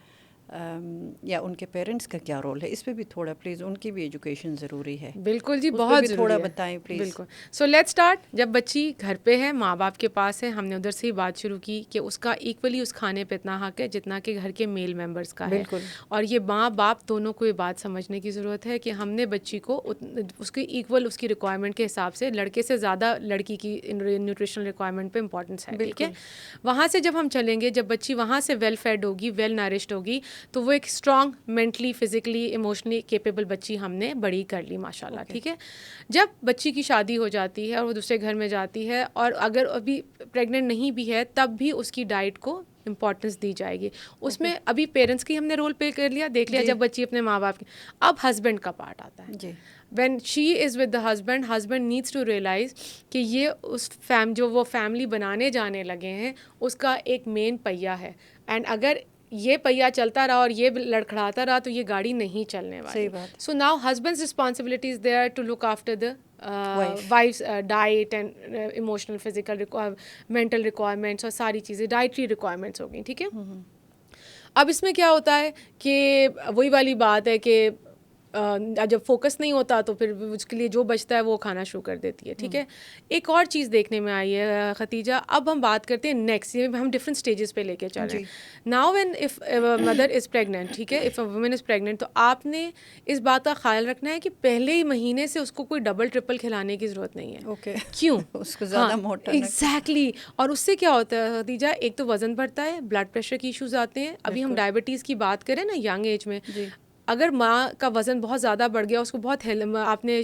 Speaker 2: या उनके पेरेंट्स का क्या रोल है, इस पे भी थोड़ा प्लीज़, उनकी भी एजुकेशन ज़रूरी है।
Speaker 1: बिल्कुल जी, बहुत ज़रूरी
Speaker 2: थोड़ा
Speaker 1: है,
Speaker 2: बताएं प्लीज़।
Speaker 1: बिल्कुल। So let's start. जब बच्ची घर पे है, माँ बाप के पास है, हमने उधर से ही बात शुरू की कि उसका इक्वली उस खाने पे इतना हक है जितना कि घर के मेल मेंबर्स का है। और ये माँ बाप दोनों को ये बात समझने की ज़रूरत है कि हमने बच्ची को उसके इक्वल, उसकी रिक्वायरमेंट के हिसाब से, लड़के से ज़्यादा लड़की की न्यूट्रिशनल रिक्वायरमेंट पे इंपॉर्टेंस है, ठीक है? वहाँ से जब हम चलेंगे, जब बच्ची वहाँ से वेल फेड होगी, वेल नरिश्ड होगी, तो वो एक strong, mentally, physically, emotionally capable बच्ची हमने बड़ी कर ली माशाल्लाह, ठीक है? जब बच्ची की शादी हो जाती है और वो दूसरे घर में जाती है, और अगर अभी प्रेग्नेंट नहीं भी है, तब भी उसकी डाइट को इम्पॉर्टेंस दी जाएगी। उसमें अभी पेरेंट्स की हमने रोल प्ले कर लिया, देख लिया, जब बच्ची अपने माँ बाप की। अब हस्बैंड का पार्ट आता है। When she is with the husband, husband needs to realize कि ये उस जो वो फैमिली बनाने जाने लगे हैं, उसका एक मेन पहिया है। एंड अगर ये पहिया चलता रहा और ये लड़खड़ाता रहा तो ये गाड़ी नहीं चलने वाली। So now husband's responsibility is there to look after the wife's diet and emotional, physical, mental requirements, और सारी चीज़ें डाइटरी रिक्वायरमेंट्स हो गई, ठीक है? अब इसमें क्या होता है कि वही वाली बात है कि जब फोकस नहीं होता तो फिर उसके लिए जो बचता है वो खाना शुरू कर देती है, ठीक है। एक और चीज़ देखने में आई है खतीजा, अब हम बात करते हैं नेक्स्ट, ये हम डिफरेंट स्टेजेस पे लेके चल रहे हैं। Now when if mother is pregnant, ठीक है, if a woman is pregnant, तो आपने इस बात का ख्याल रखना है कि पहले ही महीने से उसको कोई डबल ट्रिपल खिलाने की ज़रूरत नहीं है।
Speaker 2: ओके
Speaker 1: क्यों?
Speaker 2: उसको ज़्यादा मोटा ना
Speaker 1: एग्जैक्टली। और उससे क्या होता है खदीजा, एक तो वज़न बढ़ता है, ब्लड प्रेशर के इश्यूज आते हैं। अभी हम डायबिटीज़ की बात करें ना यंग एज में,
Speaker 2: जी
Speaker 1: अगर माँ का वज़न बहुत ज़्यादा बढ़ गया, उसको बहुत आपने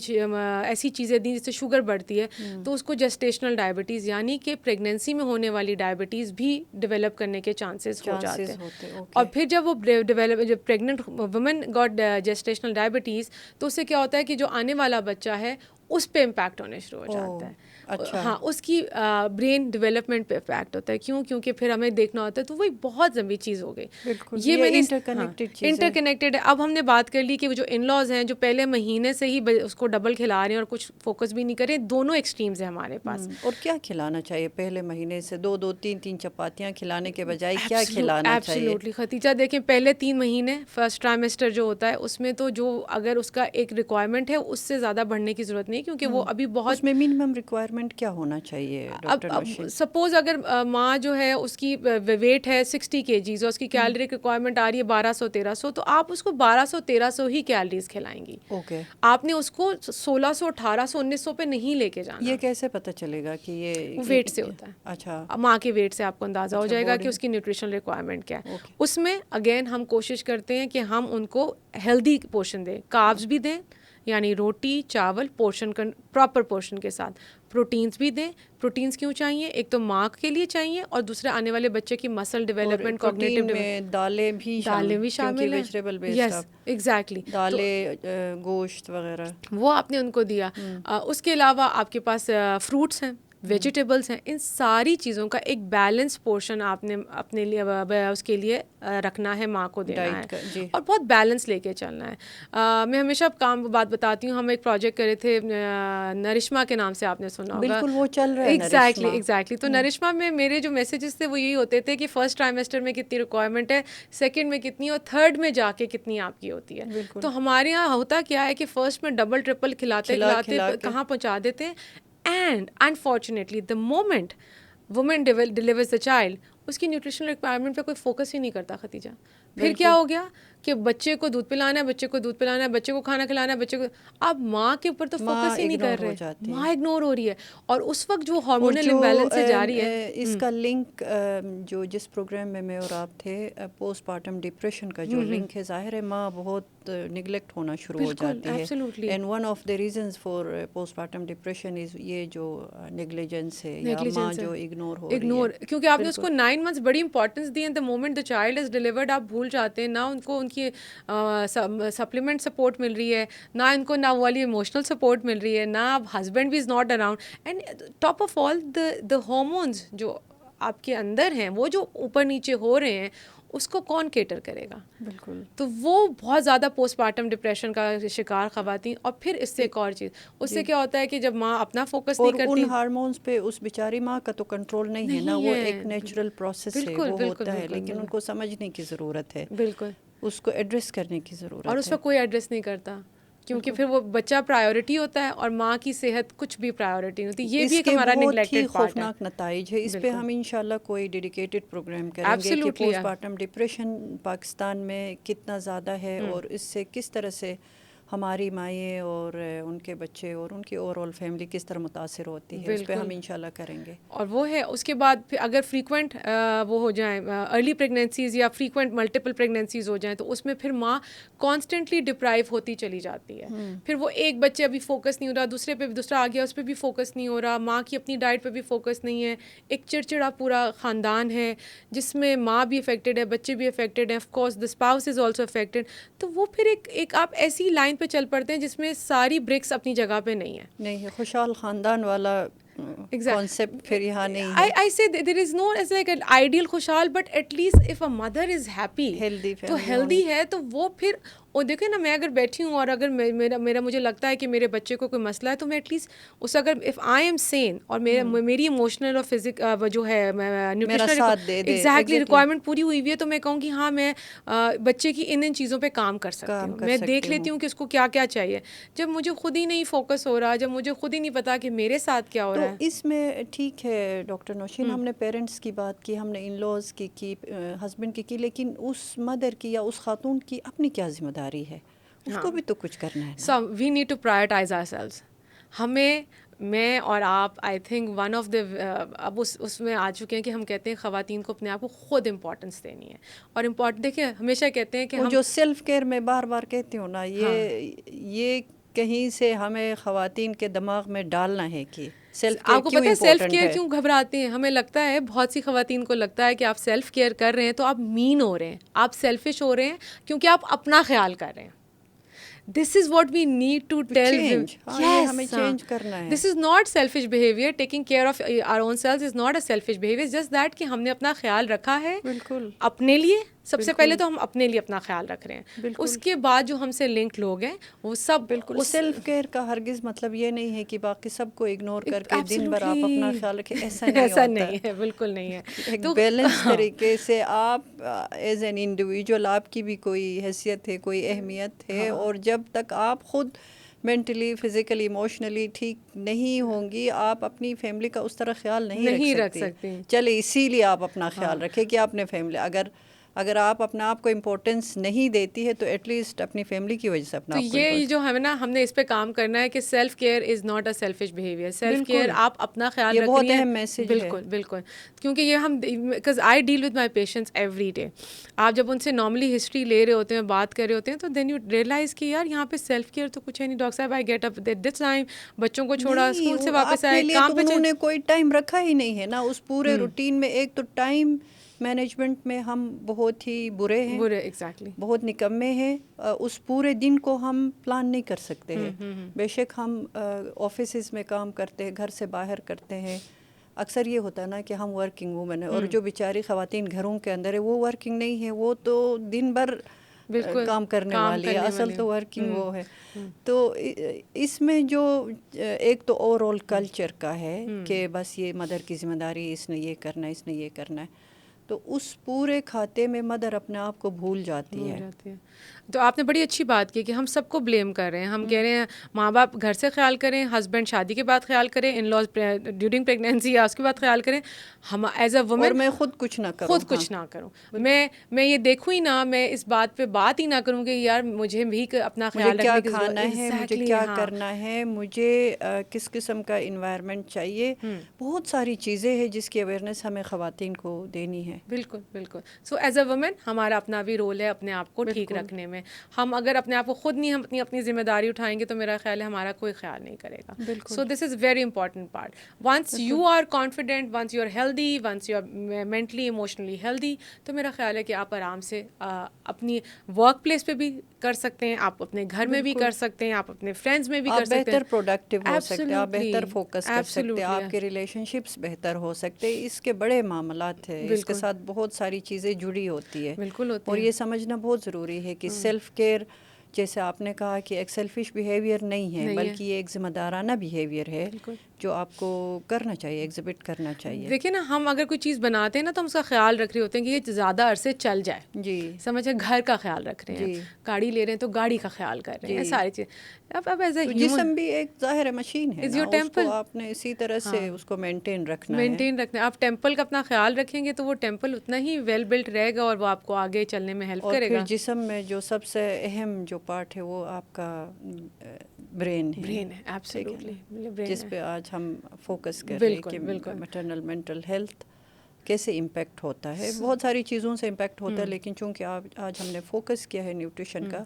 Speaker 1: ऐसी चीज़ें दी जिससे शुगर बढ़ती है, तो उसको जेस्टेशनल डायबिटीज़ यानी कि प्रेगनेंसी में होने वाली डायबिटीज़ भी डेवलप करने के चांसेस हो जाते हैं। और फिर जब वो जब pregnant women got gestational diabetes, तो उससे क्या होता है कि जो आने वाला बच्चा है उस पे इम्पैक्ट होने शुरू हो जाता है।
Speaker 2: अच्छा।
Speaker 1: हाँ, उसकी ब्रेन डेवलपमेंट पे इफेक्ट होता है। क्यों? क्योंकि फिर हमें देखना होता है, तो वही बहुत लंबी चीज़ हो गई।
Speaker 2: ये
Speaker 1: मैंने
Speaker 2: इंटरकनेक्टेड चीज़ है।
Speaker 1: इंटरकनेक्टेड है। अब हमने बात कर ली कि वो जो इन लॉज हैं जो पहले महीने से ही उसको डबल खिला रहे हैं और कुछ फोकस भी नहीं कर रहे, दोनों एक्सट्रीम्स हैं हमारे पास।
Speaker 2: और क्या खिलाना चाहिए पहले महीने से? 2-2 3-3 चपातियाँ खिलाने के बजाय क्या खिलाना चाहिए?
Speaker 1: एब्सोल्युटली खतीजा, देखें पहले 3 महीने फर्स्ट ट्राइमेस्टर जो होता है उसमें तो जो अगर उसका एक रिक्वायरमेंट है उससे ज़्यादा बढ़ने की ज़रूरत नहीं, क्योंकि वो अभी बहुत
Speaker 2: उसमें मिनिमम रिक्वायरमेंट क्या होना चाहिए डॉक्टर नौशीन?
Speaker 1: सपोज अगर माँ जो है उसकी वेट है 60 kg और उसकी कैलोरी रिक्वायरमेंट आ रही है 1200-1300, तो आप उसको 1200-1300 ही कैलोरीज खिलाएंगी।
Speaker 2: ओके।
Speaker 1: आपने उसको 1600, 1800, 1900 पे नहीं लेके जाना।
Speaker 2: ये कैसे पता चलेगा कि ये
Speaker 1: वेट से होता है।
Speaker 2: अच्छा,
Speaker 1: माँ के वेट से आपको अंदाज़ा हो जाएगा
Speaker 2: body-
Speaker 1: कि उसकी न्यूट्रिशनल रिक्वायरमेंट क्या है।
Speaker 2: Okay.
Speaker 1: उसमें अगेन हम कोशिश करते हैं कि हम उनको हेल्दी पोर्शन दें, कार्ब्स भी दें, यानी रोटी चावल पोर्शन प्रॉपर पोर्शन के साथ, प्रोटीन्स भी दें। प्रोटीन्स क्यों चाहिए? एक तो माँ के लिए चाहिए और दूसरे आने वाले बच्चे की मसल डेवलपमेंट, कॉग्निटिव
Speaker 2: में दालें भी
Speaker 1: शामिल हैं।
Speaker 2: वेजिटेबल
Speaker 1: यस
Speaker 2: बेस्ड
Speaker 1: एग्जैक्टली,
Speaker 2: दालें गोश्त वगैरह
Speaker 1: वो आपने उनको दिया। उसके अलावा आपके पास फ्रूट्स हैं, वेजिटेबल्स हैं, इन सारी चीज़ों का एक बैलेंस पोर्शन आपने अपने लिए उसके लिए रखना है, माँ को देना है
Speaker 2: जी।
Speaker 1: और बहुत बैलेंस लेके चलना है। मैं हमेशा बात बताती हूँ, हम एक प्रोजेक्ट करे थे नरिश्मा के नाम से, आपने सुना होगा।
Speaker 2: बिल्कुल, वो चल रहा है
Speaker 1: एग्जैक्टली। तो नरिश्मा में मेरे जो मैसेजेस थे वो यही होते थे कि फर्स्ट ट्राइमेस्टर में कितनी रिक्वायरमेंट है, सेकेंड में कितनी और थर्ड में जाके कितनी आपकी होती है। तो हमारे यहाँ होता क्या है कि फर्स्ट में डबल ट्रिपल खिलाते कहाँ पहुँचा देते हैं। And unfortunately the moment women delivers the child, उसकी न्यूट्रिशनल रिक्वायरमेंट पे कोई फोकस ही नहीं करता खतीजा। फिर क्या हो गया कि बच्चे को दूध पिलाना है, बच्चे को दूध पिलाना है, बच्चे को खाना खिलाना है, बच्चे को, अब माँ के ऊपर तो फोकस ही नहीं कर रहे, माँ इग्नोर हो रही है। और उस वक्त जो हार्मोनल इम्बैलेंस से जा रही है,
Speaker 2: इसका लिंक जो जिस प्रोग्राम में मैं और आप थे, पोस्टपार्टम डिप्रेशन का जो लिंक है, जाहिर है माँ बहुत निगलेक्ट होना शुरू हो जाती है। And one of the reasons for postpartum depression is ये जो नेग्लिजेंस है या माँ जो इग्नोर हो रही है,
Speaker 1: क्योंकि आपने उसको 9 मंथ्स बड़ी इंपॉर्टेंस दी है। The moment the child is delivered आप भूल जाते हैं ना उनको उनकी सप्लीमेंट सपोर्ट मिल रही है, ना इनको ना वो वाली इमोशनल सपोर्ट मिल रही है, ना हस्बैंड भी is not around. And top of all the hormones जो आपके अंदर हैं, वो जो ऊपर नीचे हो रहे हैं, उसको कौन केटर करेगा?
Speaker 2: बिल्कुल।
Speaker 1: तो वो बहुत ज़्यादा पोस्टमार्टम डिप्रेशन का शिकार ख़वातीन। और फिर इससे एक और चीज़, उससे क्या होता है कि जब माँ अपना फोकस नहीं करती,
Speaker 2: उन हार्मोन्स पे उस बेचारी माँ का तो कंट्रोल नहीं है ना, वो एक नेचुरल प्रोसेस है, वो होता है, लेकिन उनको समझने की ज़रूरत है,
Speaker 1: बिल्कुल
Speaker 2: उसको एड्रेस करने की ज़रूरत है।
Speaker 1: और उस पर कोई एड्रेस नहीं करता, क्योंकि फिर वो बच्चा प्रायोरिटी होता है और माँ की सेहत कुछ भी प्रायोरिटी नहीं होती। ये भी एक हमारा नेग्लेक्टेड पार्ट है।
Speaker 2: खौफनाक नताइज है। इस पे हम इंशाल्लाह कोई डेडिकेटेड प्रोग्राम करेंगे कि पोस्टपार्टम डिप्रेशन पाकिस्तान में कितना ज़्यादा है और इससे किस तरह से हमारी माएँ और उनके बच्चे और उनकी ओवरऑल फैमिली किस तरह मुतासिर होती है, उस पर हम इंशाल्लाह करेंगे।
Speaker 1: और वो है उसके बाद फिर अगर फ्रीक्वेंट वो हो जाए अर्ली प्रेगनेंसीज या फ्रीक्वेंट मल्टीपल प्रेगनेंसीज हो जाएं, तो उसमें फिर माँ कॉन्स्टेंटली डिप्राइव होती चली जाती है। फिर वो एक बच्चे अभी फोकस नहीं हो रहा, दूसरे पे दूसरा आ गया, उस पर भी फोकस नहीं हो रहा, माँ की अपनी डाइट पे भी फोकस नहीं है, एक चिड़चिड़ा पूरा ख़ानदान है जिसमें माँ भी अफेक्टेड है, बच्चे भी अफेक्टेड हैं, of course the spouse is also affected. तो वो फिर एक आप ऐसी लाइन पे चल पड़ते हैं जिसमें सारी ब्रिक्स अपनी जगह पे नहीं है।
Speaker 2: खुशहाल ख़ानदान वाला कॉन्सेप्ट फिर यहाँ नहीं है।
Speaker 1: I say there is no as like an ideal खुशहाल, but at least if a mother is happy,
Speaker 2: healthy
Speaker 1: तो हेल्दी है, तो वो फिर और देखिए ना, मैं अगर बैठी हूँ और अगर मेरा मुझे लगता है कि मेरे बच्चे को कोई मसला है, तो मैं एटलीस्ट उस, अगर इफ़ आई एम सेन और मेरी इमोशनल और फिजिक जो है
Speaker 2: मेरा
Speaker 1: न्यूट्रिशनल
Speaker 2: साथ दे दे
Speaker 1: एग्जैक्टली
Speaker 2: exactly,
Speaker 1: रिक्वायरमेंट पूरी हुई हुई है, तो मैं कहूँगी हाँ, मैं बच्चे की इन चीज़ों पे काम कर सकती
Speaker 2: काम
Speaker 1: हूँ,
Speaker 2: कर
Speaker 1: मैं
Speaker 2: सकती
Speaker 1: देख लेती हूँ कि उसको क्या क्या चाहिए। जब मुझे खुद ही नहीं फोकस हो रहा, जब मुझे खुद ही नहीं पता कि मेरे साथ क्या हो रहा है।
Speaker 2: तो इसमें ठीक है डॉक्टर नौशीन, हमने पेरेंट्स की बात की, हमने इन लॉज की हस्बैंड की, लेकिन उस मदर की या उस खातून की अपनी क्या जिम्मेदारी है, उसको भी तो कुछ करना है ना।
Speaker 1: So we need to prioritise ourselves. हमें, मैं और आप, I think one of the, अब उसमें आ चुके हैं कि हम कहते हैं ख़वातीन को अपने आप को खुद इम्पोर्टेंस देनी है। और इम्पोर्टेंट देखिए, हमेशा कहते हैं कि
Speaker 2: वो
Speaker 1: हम
Speaker 2: जो सेल्फ केयर में बार बार कहती हूँ ना, ये कहीं से हमें ख़वातीन के दिमाग में डालना है कि सेल्फ केयर
Speaker 1: आपको
Speaker 2: क्यों
Speaker 1: पता है सेल्फ
Speaker 2: इम्पोर्टेंट
Speaker 1: केयर
Speaker 2: है।
Speaker 1: क्यों घबराते हैं? हमें लगता है, बहुत सी ख़वातीन को लगता है कि आप सेल्फ केयर कर रहे हैं तो आप मीन हो रहे हैं, आप सेल्फिश हो रहे हैं, क्योंकि आप अपना ख्याल कर रहे हैं। This is what we need to tell them.
Speaker 2: Change, हाँ, ये हमें
Speaker 1: Yes,
Speaker 2: चेंज करना है।
Speaker 1: this is not selfish behavior. Taking care of our own selves is not a selfish behavior. It's just that कि हमने अपना ख्याल रखा है
Speaker 2: बिल्कुल
Speaker 1: अपने लिए। सबसे
Speaker 2: बिल्कुल।
Speaker 1: पहले तो हम अपने लिए अपना ख्याल रख रहे हैं,
Speaker 2: बिल्कुल।
Speaker 1: उसके बाद जो हमसे लिंक लोग हैं वो सब
Speaker 2: बिल्कुल। सेल्फ केयर का हरगिज़ मतलब ये नहीं है कि बाकी सबको इग्नोर करके दिन भर आप
Speaker 1: Absolutely.
Speaker 2: अपना ख्याल रखें, ऐसा नहीं
Speaker 1: ऐसा
Speaker 2: होता।
Speaker 1: नहीं है, बिल्कुल नहीं है।
Speaker 2: एक
Speaker 1: तो
Speaker 2: बैलेंस तरीके से आप एज एन इंडिविजुअल, आपकी भी कोई हैसियत है, कोई अहमियत है, और जब तक आप खुद मेंटली, फिजिकली, इमोशनली ठीक नहीं होंगी, आप अपनी फैमिली का उस तरह ख्याल नहीं रख सकती। चले, इसीलिए आप अपना ख्याल रखें कि आपने फैमिली, अगर आप अपना आप को इम्पोर्टेंस नहीं देती है तो एटलीस्ट अपनी फैमिली की वजह से अपना
Speaker 1: तो
Speaker 2: आप को
Speaker 1: ये जो है ना, हमने इस पे काम करना है कि self care is not a selfish behaviour. Self care,
Speaker 2: बिल्कुल।
Speaker 1: आप अपना ख्याल
Speaker 2: ये
Speaker 1: रख
Speaker 2: बहुत
Speaker 1: रही हैं,
Speaker 2: अहम मैसेज है।
Speaker 1: बिल्कुल बिल्कुल। क्योंकि ये हम, because I deal with my patients every day. आप जब उनसे नॉर्मली हिस्ट्री ले रहे होते हैं, बात कर रहे होते हैं, तो देन यू रियलाइज़ कि यार यहाँ पे सेल्फ केयर तो कुछ है नहीं। डॉक्टर साहब, I get up this time, बच्चों को छोड़ा,
Speaker 2: नहीं,
Speaker 1: स्कूल से वापस
Speaker 2: आपके
Speaker 1: आए,
Speaker 2: लिए
Speaker 1: काम
Speaker 2: तो
Speaker 1: पे
Speaker 2: उन्होंने कोई टाइम रखा ही नहीं है ना उस पूरे रूटीन में। एक तो टाइम मैनेजमेंट में हम बहुत ही बुरे हैं,
Speaker 1: बुरे, एग्जैक्टली।
Speaker 2: बहुत निकम्मे हैं। उस पूरे दिन को हम प्लान नहीं कर सकते हैं। बेशक हम ऑफिसेज में काम करते हैं, घर से बाहर करते हैं, अक्सर ये होता है ना कि हम वर्किंग वूमेन है, और जो बेचारी ख़वातीन घरों के अंदर है वो वर्किंग नहीं है, वो तो दिन भर काम करने वाली है, असल तो वर्किंग वो है। तो इसमें जो एक तो ओवरऑल कल्चर का है कि बस ये मदर की जिम्मेदारी, इसने ये करना है, इसने ये करना है, तो उस पूरे खाते में मदर अपने आप को भूल जाती है।
Speaker 1: तो आपने बड़ी अच्छी बात की कि हम सबको ब्लेम कर रहे हैं। हम कह रहे हैं माँ बाप घर से ख्याल करें, हस्बैंड शादी के बाद ख्याल करें, इन लॉज ड्यूरिंग प्रेगनेंसी या उसके बाद ख्याल करें, हम एज अ वुमेन,
Speaker 2: और मैं खुद कुछ ना करूँ,
Speaker 1: कुछ ना करूँ। मैं ये देखूँ ही ना, मैं इस बात पे बात ही ना करूँ कि यार मुझे भी अपना ख्याल
Speaker 2: मुझे क्या
Speaker 1: रखने की
Speaker 2: खाना है, मुझे क्या
Speaker 1: हाँ।
Speaker 2: करना है, मुझे किस किस्म का इन्वायरमेंट चाहिए, बहुत सारी चीज़ें हैं जिसकी अवेयरनेस हमें ख़वातीन को देनी है।
Speaker 1: बिल्कुल बिल्कुल। सो एज अ वुमेन हमारा अपना भी रोल है अपने आप को ठीक रखने में। हम अगर अपने आप को खुद नहीं, हम अपनी जिम्मेदारी उठाएंगे तो मेरा ख्याल है हमारा कोई ख्याल नहीं करेगा। So this is very important part. Once you are confident, once you are healthy, once you are mentally emotionally healthy, तो मेरा ख्याल है कि आप आराम से अपनी वर्क प्लेस पे भी कर सकते हैं, आप अपने घर में भी कर सकते हैं, आप अपने फ्रेंड्स में भी कर सकते हैं,
Speaker 2: बेहतर प्रोडक्टिव हो सकते हैं, आप बेहतर फोकस कर सकते हैं, आपके रिलेशनशिप्स बेहतर हो सकते हैं। इसके बड़े मामलात है, इसके साथ बहुत सारी चीज़ें जुड़ी होती है।
Speaker 1: बिल्कुल होती
Speaker 2: और
Speaker 1: है।
Speaker 2: ये समझना बहुत ज़रूरी है कि सेल्फ केयर, जैसे आपने कहा कि एक सेल्फिश बिहेवियर नहीं है, बल्कि ये एक ज़िम्मेदाराना बिहेवियर है जो आपको करना चाहिए, एग्जिबिट करना चाहिए।
Speaker 1: देखिए ना, हम अगर कोई चीज़ बनाते हैं ना तो हम उसका ख्याल रख रहे होते हैं कि ये ज़्यादा अरसे चल जाए।
Speaker 2: जी,
Speaker 1: समझे, घर का ख्याल रख रहे हैं, गाड़ी ले रहे हैं तो गाड़ी का ख्याल कर रहे हैं, सारी चीज़। अब एज ए ह्यूमन,
Speaker 2: जिस्म भी एक ज़ाहिर मशीन है ना, उसको आपने इसी तरह से उसको मेंटेन रखना है।
Speaker 1: आप टेम्पल का अपना ख्याल रखेंगे तो वो टेम्पल उतना ही वेल बिल्ट रहेगा और वो आपको आगे चलने में हेल्प करेगा।
Speaker 2: और फिर जिस्म में जो सबसे अहम जो पार्ट है वो आपका ब्रेन है,
Speaker 1: एब्सोल्युटली,
Speaker 2: जिस पे आज हम फोकस कर रहे हैं कि मैटरनल मेंटल हेल्थ कैसे इम्पेक्ट होता है। बहुत सारी चीज़ों से इम्पेक्ट होता है, लेकिन चूंकि आज हमने फोकस किया है न्यूट्रिशन का,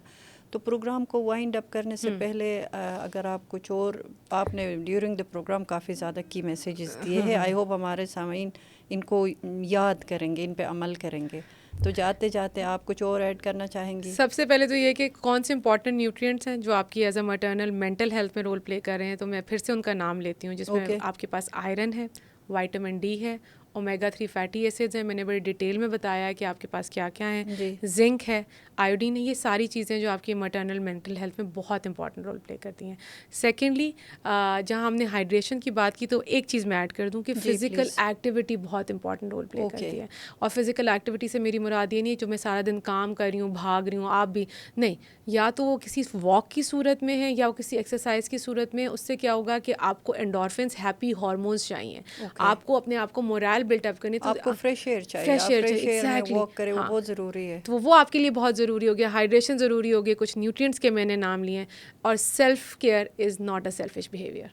Speaker 2: तो प्रोग्राम को वाइंड अप करने से पहले अगर आप कुछ और, आपने ड्यूरिंग द प्रोग्राम काफ़ी ज़्यादा की मैसेजेस दिए हैं, आई होप हमारे सामीन इनको याद करेंगे, इन पे अमल करेंगे। तो जाते जाते आप कुछ और ऐड करना चाहेंगी?
Speaker 1: सबसे पहले तो ये कि कौन से इंपॉर्टेंट न्यूट्रिएंट्स हैं जो आपकी as a maternal mental health में रोल प्ले कर रहे हैं, तो मैं फिर से उनका नाम लेती हूँ, जिसमें आपके पास आयरन है, विटामिन डी है, ओमेगा 3 फैटी एसिड्स हैं, मैंने बड़ी डिटेल में बताया है कि आपके पास क्या क्या हैं,
Speaker 2: जी।
Speaker 1: जिंक है, आयोडीन है, ये सारी चीज़ें जो आपकी मटर्नल मेंटल हेल्थ में बहुत इंपॉर्टेंट रोल प्ले करती हैं। सेकेंडली, जहाँ हमने हाइड्रेशन की बात की तो एक चीज़ मैं ऐड कर दूँ कि
Speaker 2: जी,
Speaker 1: फिज़िकल
Speaker 2: प्लीज़।
Speaker 1: एक्टिविटी बहुत इंपॉर्टेंट रोल प्ले
Speaker 2: ओके।
Speaker 1: करती है। और फिज़िकल एक्टिविटी से मेरी मुराद ये नहीं है जो मैं सारा दिन काम कर रही हूँ, भाग रही हूँ, आप भी नहीं, या तो वो किसी वॉक की सूरत में है या वो किसी एक्सरसाइज की सूरत में। उससे क्या होगा कि आपको एंडोर्फिन्स, हैप्पी हार्मोन्स चाहिए,
Speaker 2: ओके।
Speaker 1: आपको अपने आप को मोरल बिल्टअप करनी, तो
Speaker 2: आपको फ्रेश एयर चाहिए,
Speaker 1: फ्रेश
Speaker 2: आप
Speaker 1: एयर
Speaker 2: फ्रेश
Speaker 1: चाहिए,
Speaker 2: एयर में
Speaker 1: एग्जैक्टली,
Speaker 2: वॉक करें, वो
Speaker 1: हाँ,
Speaker 2: बहुत ज़रूरी है।
Speaker 1: तो वो आपके लिए बहुत ज़रूरी हो गया। हाइड्रेशन ज़रूरी हो गया, कुछ न्यूट्रिएंट्स के मैंने नाम लिए हैं, और self care is not a selfish behaviour.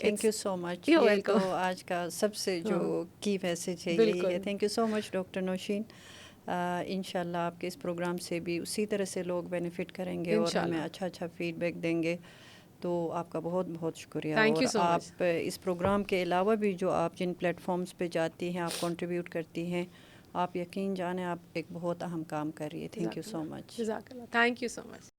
Speaker 2: Thank you so much.
Speaker 1: You're
Speaker 2: ये तो
Speaker 1: welcome.
Speaker 2: आज का सबसे जो
Speaker 1: हाँ,
Speaker 2: की मैसेज है यही है।
Speaker 1: बिल्कुल,
Speaker 2: thank you so much doctor Nausheen. इंशाल्लाह आपके इस प्रोग्राम से भी उसी तरह से लोग बेनिफिट करेंगे और हमें
Speaker 1: इंशाल्लाह।
Speaker 2: अच्छा अच्छा फीडबैक देंगे। तो आपका बहुत बहुत शुक्रिया।
Speaker 1: थैंक
Speaker 2: और
Speaker 1: यू सो मच।
Speaker 2: आप इस प्रोग्राम के अलावा भी जो आप जिन प्लेटफॉर्म्स पे जाती हैं, आप कंट्रीब्यूट करती हैं, आप यकीन जाने आप एक बहुत अहम काम कर रही है। Thank you so much.
Speaker 1: जज़ाकल्लाह, थैंक यू सो मच।